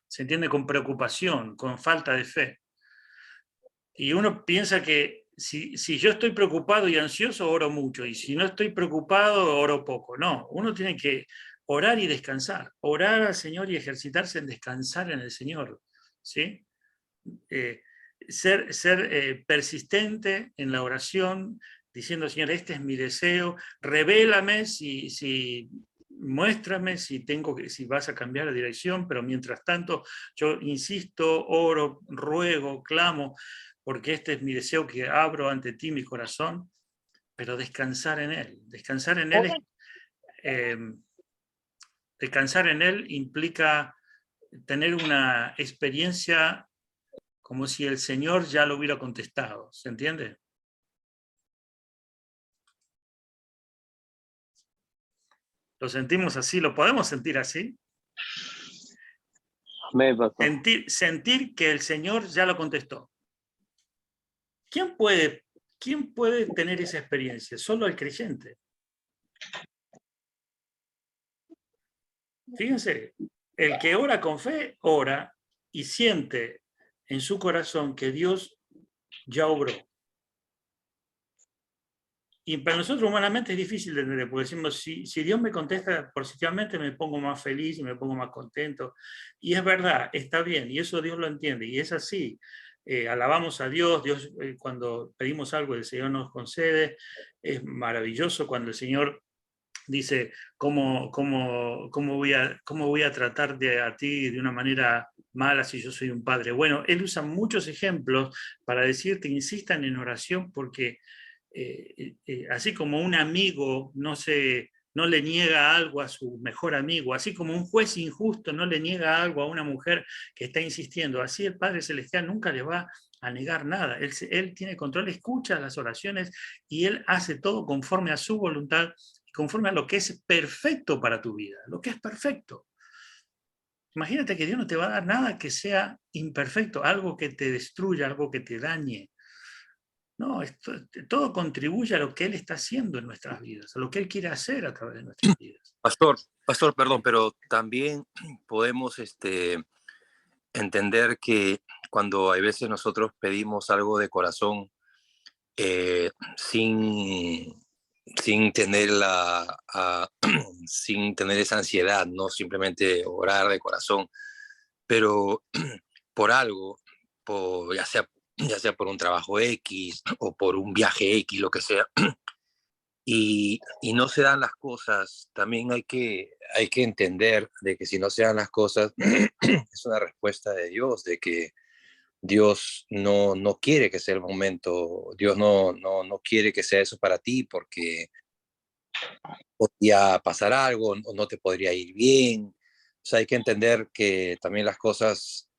Se entiende, con preocupación, con falta de fe. Y uno piensa que si yo estoy preocupado y ansioso, oro mucho, y si no estoy preocupado, oro poco. No, uno tiene que orar y descansar, orar al Señor y ejercitarse en descansar en el Señor, ¿sí? Ser persistente en la oración, diciendo: Señor, este es mi deseo, revélame, muéstrame si vas a cambiar de dirección, pero mientras tanto yo insisto, oro, ruego, clamo, porque este es mi deseo, que abro ante ti mi corazón, pero descansar en Él. Descansar en Él descansar en Él implica tener una experiencia como si el Señor ya lo hubiera contestado, ¿se entiende? ¿Lo sentimos así? ¿Lo podemos sentir así? Amén, pastor. Sentir que el Señor ya lo contestó. ¿Quién puede tener esa experiencia? Solo el creyente. Fíjense, el que ora con fe, ora y siente en su corazón que Dios ya obró. Y para nosotros humanamente es difícil de entender, porque decimos, si Dios me contesta positivamente, me pongo más feliz y me pongo más contento. Y es verdad, está bien, y eso Dios lo entiende, y es así. Alabamos a Dios, cuando pedimos algo, el Señor nos concede. Es maravilloso cuando el Señor dice, ¿cómo voy a tratar a ti de una manera mala si yo soy un padre? Bueno, Él usa muchos ejemplos para decirte, insistan en oración, porque así como un amigo no le niega algo a su mejor amigo, así como un juez injusto no le niega algo a una mujer que está insistiendo, así el Padre Celestial nunca le va a negar nada. Él tiene control, escucha las oraciones y Él hace todo conforme a su voluntad, conforme a lo que es perfecto para tu vida, lo que es perfecto. Imagínate que Dios no te va a dar nada que sea imperfecto, algo que te destruya, algo que te dañe. No, todo contribuye a lo que Él está haciendo en nuestras vidas, a lo que Él quiere hacer a través de nuestras vidas. Pastor, perdón, pero también podemos entender que cuando a veces nosotros pedimos algo de corazón sin tener sin tener esa ansiedad, no simplemente orar de corazón, pero por algo, ya sea por un trabajo X o por un viaje X, lo que sea, y no se dan las cosas, también hay que entender de que si no se dan las cosas, es una respuesta de Dios, de que Dios no quiere que sea el momento, Dios no quiere que sea eso para ti, porque podría pasar algo, o no te podría ir bien. O sea, hay que entender que también las cosas,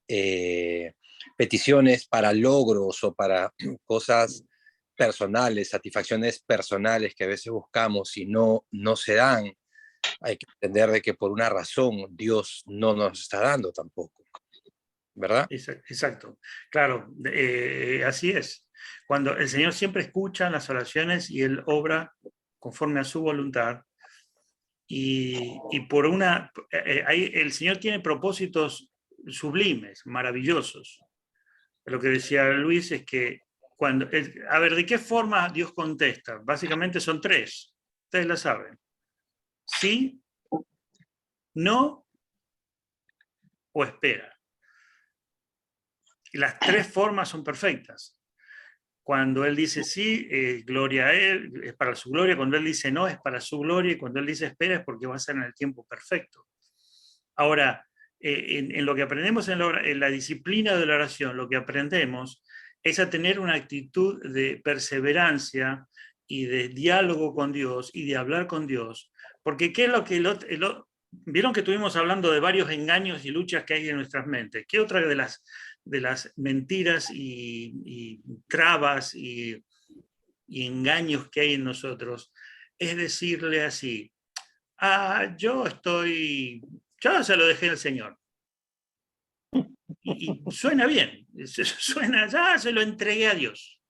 peticiones para logros o para cosas personales, satisfacciones personales que a veces buscamos y no se dan, hay que entender de que por una razón Dios no nos está dando tampoco, ¿verdad? Exacto, claro, así es. Cuando el Señor siempre escucha las oraciones y Él obra conforme a su voluntad, y por el Señor tiene propósitos sublimes, maravillosos. Lo que decía Luis es que a ver, ¿de qué forma Dios contesta? Básicamente son tres, ustedes la saben. Sí, no o espera. Y las tres formas son perfectas. Cuando Él dice sí, gloria a Él, es para su gloria. Cuando Él dice no, es para su gloria. Y cuando Él dice espera, es porque va a ser en el tiempo perfecto. Ahora, en lo que aprendemos en la disciplina de la oración, lo que aprendemos es a tener una actitud de perseverancia y de diálogo con Dios y de hablar con Dios. Porque ¿qué es lo que vieron que estuvimos hablando de varios engaños y luchas que hay en nuestras mentes? ¿Qué otra de las mentiras y trabas y engaños que hay en nosotros? Es decirle así, yo se lo dejé al Señor. Y suena bien, suena, ya se lo entregué a Dios.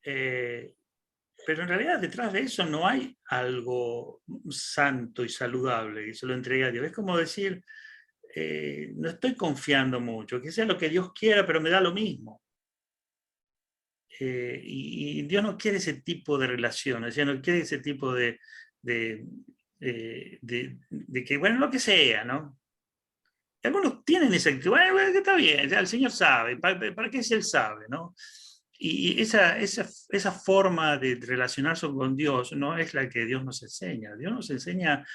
Pero en realidad detrás de eso no hay algo santo y saludable, que se lo entregué a Dios. Es como decir, no estoy confiando mucho, que sea lo que Dios quiera, pero me da lo mismo. Y Dios no quiere ese tipo de relaciones, no quiere ese tipo de que, bueno, lo que sea, ¿no? Y algunos tienen esa actitud, bueno, está bien, ya el Señor sabe, ¿para qué si Él sabe, no? Y esa forma de relacionarse con Dios no es la que Dios nos enseña. Dios nos enseña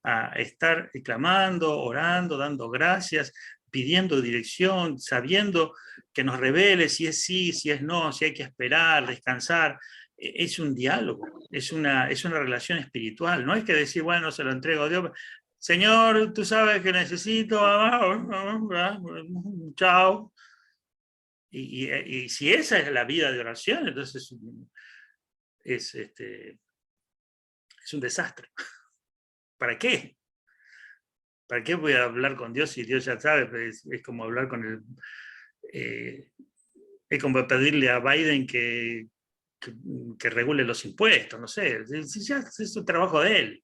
a estar clamando, orando, dando gracias, pidiendo dirección, sabiendo que nos revele si es sí, si es no, si hay que esperar, descansar. es un diálogo, es una relación espiritual. No es que decir, bueno, se lo entrego a Dios. Señor, tú sabes que necesito, chao. Y si esa es la vida de oración, entonces es un desastre. ¿Para qué? ¿Para qué voy a hablar con Dios si Dios ya sabe? Es como hablar con es como pedirle a Biden que regule los impuestos, no sé. Si ya es un trabajo de él.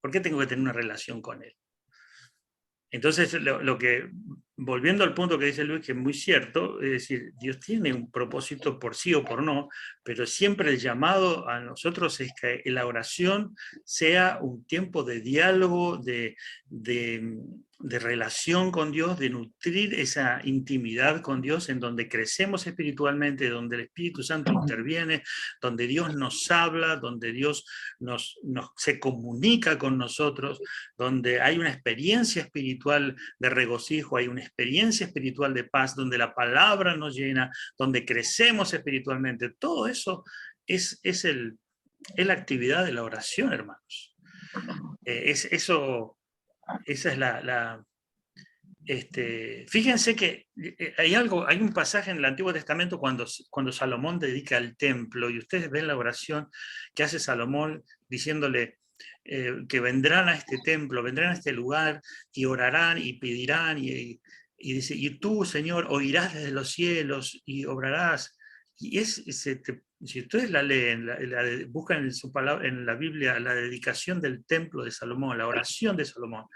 ¿Por qué tengo que tener una relación con él? Entonces, volviendo al punto que dice Luis, que es muy cierto, es decir, Dios tiene un propósito por sí o por no, pero siempre el llamado a nosotros es que la oración sea un tiempo de diálogo, de relación con Dios, de nutrir esa intimidad con Dios, en donde crecemos espiritualmente, donde el Espíritu Santo interviene, donde Dios nos habla, donde Dios se comunica con nosotros, donde hay una experiencia espiritual de regocijo, hay una experiencia espiritual de paz, donde la palabra nos llena, donde crecemos espiritualmente. Todo eso es la actividad de la oración, hermanos. Esa es fíjense que hay un pasaje en el Antiguo Testamento cuando Salomón dedica el templo, y ustedes ven la oración que hace Salomón diciéndole que vendrán a este templo, vendrán a este lugar y orarán y pedirán y dice, y tú, Señor, oirás desde los cielos y obrarás. Y si ustedes la leen, buscan en su palabra, en la Biblia, la dedicación del templo de Salomón, la oración de Salomón,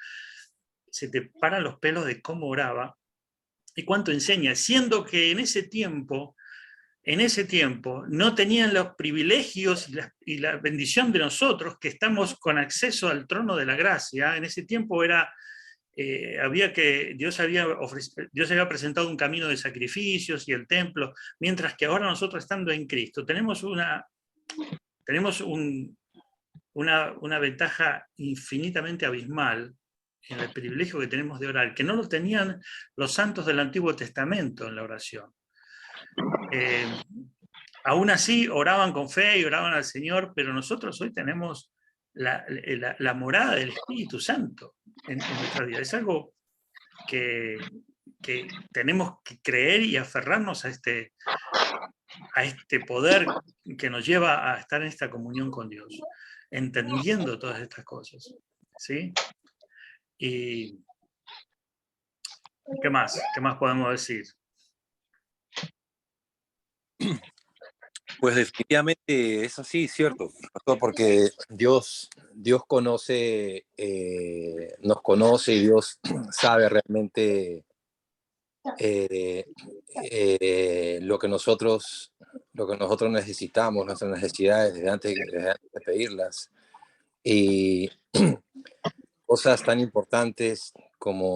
se te paran los pelos de cómo oraba y cuánto enseña, siendo que en ese tiempo no tenían los privilegios y la bendición de nosotros, que estamos con acceso al trono de la gracia. En ese tiempo Dios había presentado un camino de sacrificios y el templo, mientras que ahora nosotros, estando en Cristo, tenemos una ventaja infinitamente abismal en el privilegio que tenemos de orar, que no lo tenían los santos del Antiguo Testamento en la oración. Aún así oraban con fe y oraban al Señor, pero nosotros hoy tenemos la morada del Espíritu Santo en nuestra vida. Es algo que tenemos que creer y aferrarnos a este poder que nos lleva a estar en esta comunión con Dios, entendiendo todas estas cosas. ¿Sí? Y ¿qué más? ¿Qué más podemos decir? Pues definitivamente es así, cierto, pastor, porque Dios conoce, nos conoce, y Dios sabe realmente lo que nosotros necesitamos, nuestras necesidades desde antes de pedirlas. Y cosas tan importantes como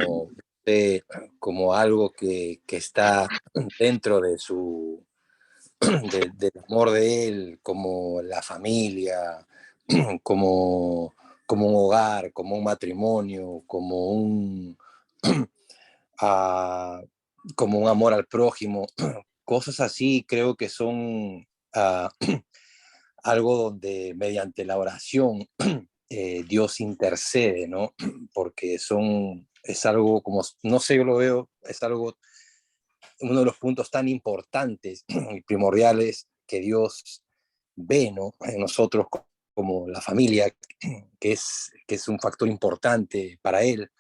algo que está dentro de del amor de él, como la familia, como un hogar, como un matrimonio, como un amor al prójimo. Cosas así creo que son algo donde mediante la oración Dios intercede, ¿no? Porque es algo como, no sé, yo lo veo, es algo, uno de los puntos tan importantes y primordiales que Dios ve, ¿no? En nosotros como la familia, que es un factor importante para Él.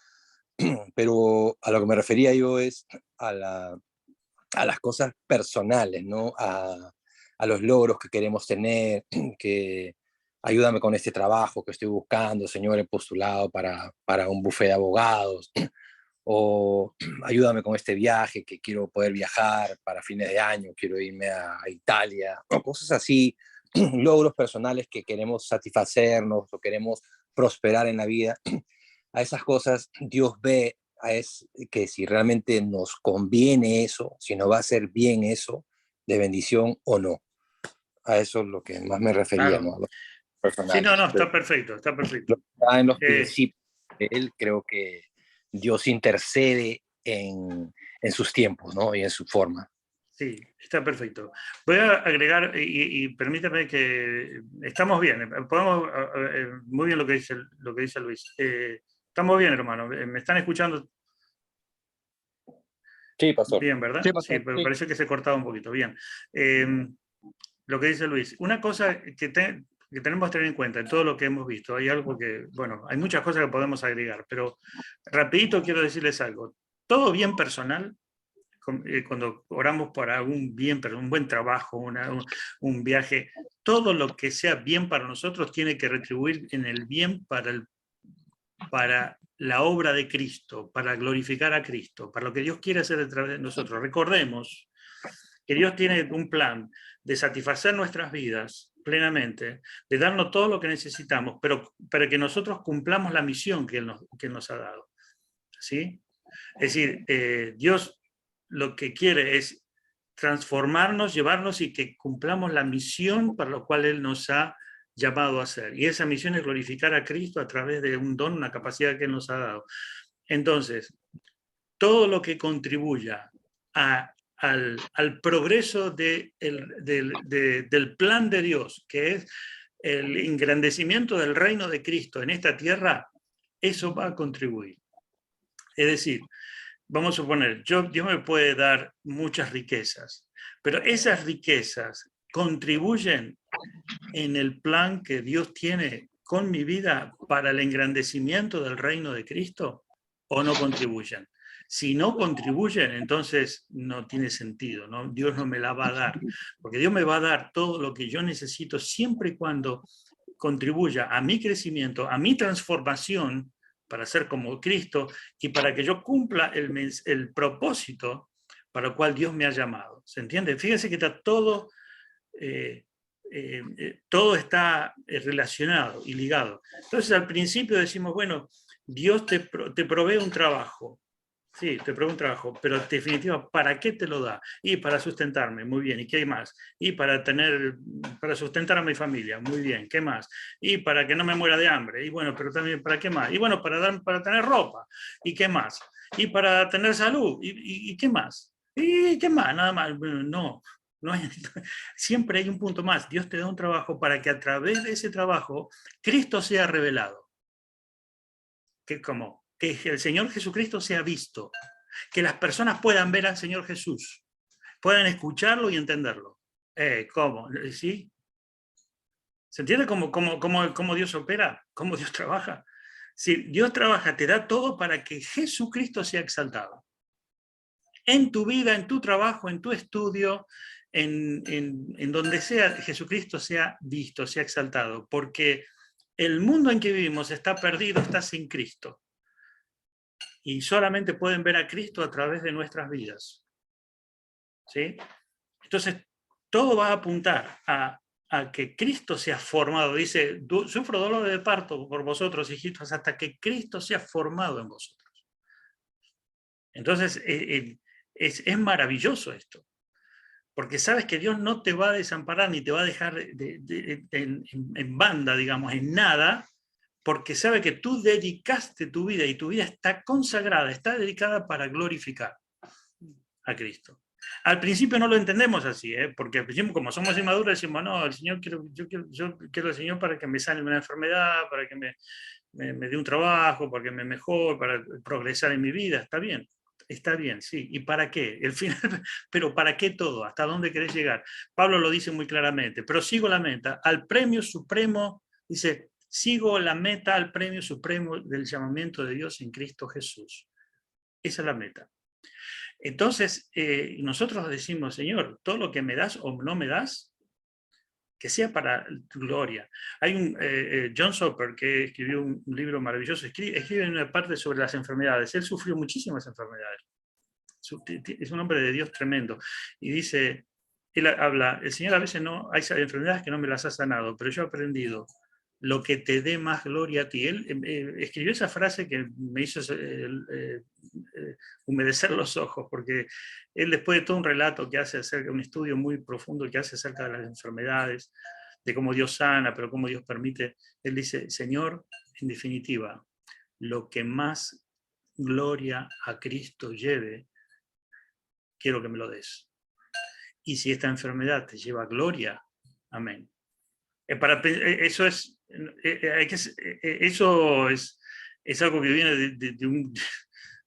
Pero a lo que me refería yo es a las cosas personales, ¿no? A los logros que queremos tener, que ayúdame con este trabajo que estoy buscando, Señor, he postulado para un bufete de abogados, o ayúdame con este viaje que quiero poder viajar para fines de año, quiero irme a Italia, o cosas así, logros personales que queremos satisfacernos o queremos prosperar en la vida. A esas cosas Dios ve que si realmente nos conviene eso, si nos va a hacer bien eso, de bendición o no. A eso es lo que más me refería, Claro. ¿no? A lo personal. Sí, no, está perfecto, está perfecto. En los principios de él, creo que Dios intercede en sus tiempos, ¿no? Y en su forma. Sí, está perfecto. Voy a agregar, y permítame que estamos bien, podemos, muy bien lo que dice Luis. Estamos bien, hermano, ¿me están escuchando? Sí, pastor. Bien, ¿verdad? Sí, pastor, pero sí. parece que se cortaba un poquito. Bien. Lo que dice Luis, una cosa que tenemos que tener en cuenta en todo lo que hemos visto, hay algo que, bueno, hay muchas cosas que podemos agregar, pero rapidito quiero decirles algo. Todo bien personal, cuando oramos por algún bien, pero un buen trabajo, un viaje, todo lo que sea bien para nosotros tiene que retribuir en el bien para la obra de Cristo, para glorificar a Cristo, para lo que Dios quiere hacer a través de nosotros. Recordemos que Dios tiene un plan de satisfacer nuestras vidas plenamente, de darnos todo lo que necesitamos, pero para que nosotros cumplamos la misión que Él nos ha dado. ¿Sí? Es decir, Dios lo que quiere es transformarnos, llevarnos y que cumplamos la misión para la cual Él nos ha llamado a hacer. Y esa misión es glorificar a Cristo a través de un don, una capacidad que Él nos ha dado. Entonces, todo lo que contribuya al progreso del plan de Dios, que es el engrandecimiento del reino de Cristo en esta tierra, eso va a contribuir. Es decir, vamos a suponer, Dios me puede dar muchas riquezas, pero esas riquezas contribuyen en el plan que Dios tiene con mi vida para el engrandecimiento del reino de Cristo, o no contribuyen. Si no contribuyen, entonces no tiene sentido, ¿no? Dios no me la va a dar, porque Dios me va a dar todo lo que yo necesito siempre y cuando contribuya a mi crecimiento, a mi transformación para ser como Cristo y para que yo cumpla el propósito para el cual Dios me ha llamado. ¿Se entiende? Fíjense que está todo, todo está relacionado y ligado. Entonces al principio decimos, bueno, Dios te provee un trabajo. Sí, te provee un trabajo, pero en definitiva, ¿para qué te lo da? Y para sustentarme, muy bien. ¿Y qué hay más? Y para sustentar a mi familia, muy bien. ¿Qué más? Y para que no me muera de hambre. Y bueno, pero también, ¿para qué más? Y bueno, para tener ropa. ¿Y qué más? Y para tener salud. ¿Y qué más? ¿Y qué más? Nada más. No, no hay, siempre hay un punto más. Dios te da un trabajo para que a través de ese trabajo Cristo sea revelado. Que el Señor Jesucristo sea visto, que las personas puedan ver al Señor Jesús, puedan escucharlo y entenderlo. ¿Cómo? ¿Sí? ¿Se entiende cómo Dios opera? ¿Cómo Dios trabaja? Si Dios trabaja, te da todo para que Jesucristo sea exaltado. En tu vida, en tu trabajo, en tu estudio, en donde sea, Jesucristo sea visto, sea exaltado, porque el mundo en que vivimos está perdido, está sin Cristo. Y solamente pueden ver a Cristo a través de nuestras vidas. ¿Sí? Entonces, todo va a apuntar a que Cristo sea formado. Dice, sufro dolor de parto por vosotros, hijitos, hasta que Cristo sea formado en vosotros. Entonces, es maravilloso esto. Porque sabes que Dios no te va a desamparar ni te va a dejar en banda, digamos, en nada, porque sabe que tú dedicaste tu vida y tu vida está consagrada, está dedicada para glorificar a Cristo. Al principio no lo entendemos así, porque al principio, como somos inmaduros, decimos, no, el Señor yo quiero al Señor para que me sane una enfermedad, para que me dé un trabajo, para que me mejore, para progresar en mi vida. Está bien, sí. ¿Y para qué? El final, pero ¿para qué todo? ¿Hasta dónde querés llegar? Pablo lo dice muy claramente, prosigo la meta, al premio supremo, dice, sigo la meta al premio supremo del llamamiento de Dios en Cristo Jesús. Esa es la meta. Entonces, nosotros decimos, Señor, todo lo que me das o no me das, que sea para tu gloria. Hay un John Soper que escribió un libro maravilloso, escribe en una parte sobre las enfermedades. Él sufrió muchísimas enfermedades. Es un hombre de Dios tremendo. Y dice, él habla, el Señor a veces no, hay enfermedades que no me las ha sanado, pero yo he aprendido lo que te dé más gloria a ti. Él escribió esa frase que me hizo humedecer los ojos, porque él, después de todo un relato que hace acerca, un estudio muy profundo que hace acerca de las enfermedades, de cómo Dios sana, pero cómo Dios permite, él dice, Señor, en definitiva, lo que más gloria a Cristo lleve, quiero que me lo des. y si esta enfermedad te lleva a gloria, amén. Eso es, eso es algo que viene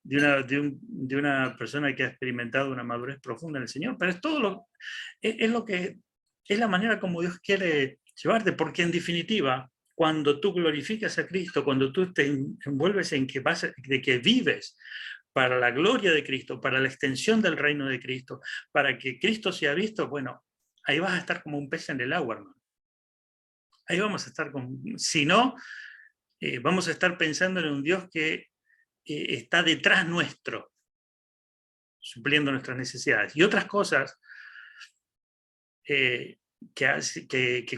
de una persona que ha experimentado una madurez profunda en el Señor, pero es todo lo que es la manera como Dios quiere llevarte, porque en definitiva, cuando tú glorificas a Cristo, cuando tú te envuelves en de que vives para la gloria de Cristo, para la extensión del reino de Cristo, para que Cristo sea visto, bueno, ahí vas a estar como un pez en el agua, hermano. Ahí vamos a estar si no, vamos a estar pensando en un Dios que está detrás nuestro, supliendo nuestras necesidades. Y otras cosas que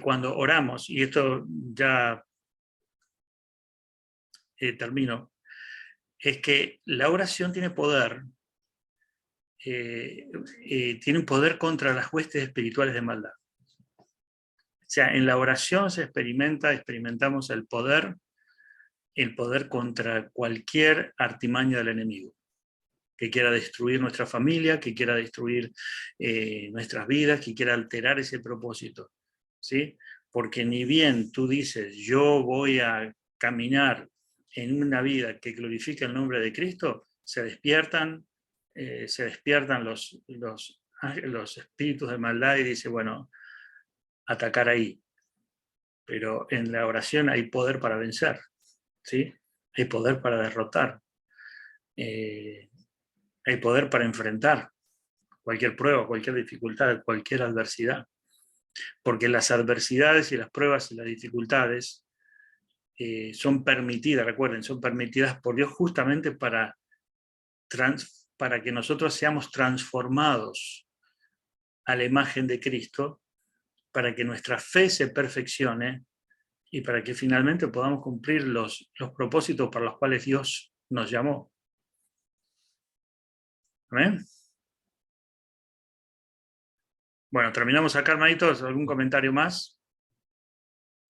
cuando oramos, y esto ya termino, es que la oración tiene poder, tiene un poder contra las huestes espirituales de maldad. O sea, en la oración experimentamos el poder contra cualquier artimaña del enemigo, que quiera destruir nuestra familia, que quiera destruir nuestras vidas, que quiera alterar ese propósito, ¿sí? Porque ni bien tú dices, yo voy a caminar en una vida que glorifica el nombre de Cristo, se despiertan los espíritus de maldad y dice, bueno, atacar ahí. Pero en la oración hay poder para vencer, ¿sí? Hay poder para derrotar. Hay poder para enfrentar cualquier prueba, cualquier dificultad, cualquier adversidad. Porque las adversidades y las pruebas y las dificultades son permitidas, recuerden, son permitidas por Dios justamente para que nosotros seamos transformados a la imagen de Cristo, para que nuestra fe se perfeccione y para que finalmente podamos cumplir los propósitos para los cuales Dios nos llamó. ¿Amén? Bueno, terminamos acá, hermanitos. ¿Algún comentario más?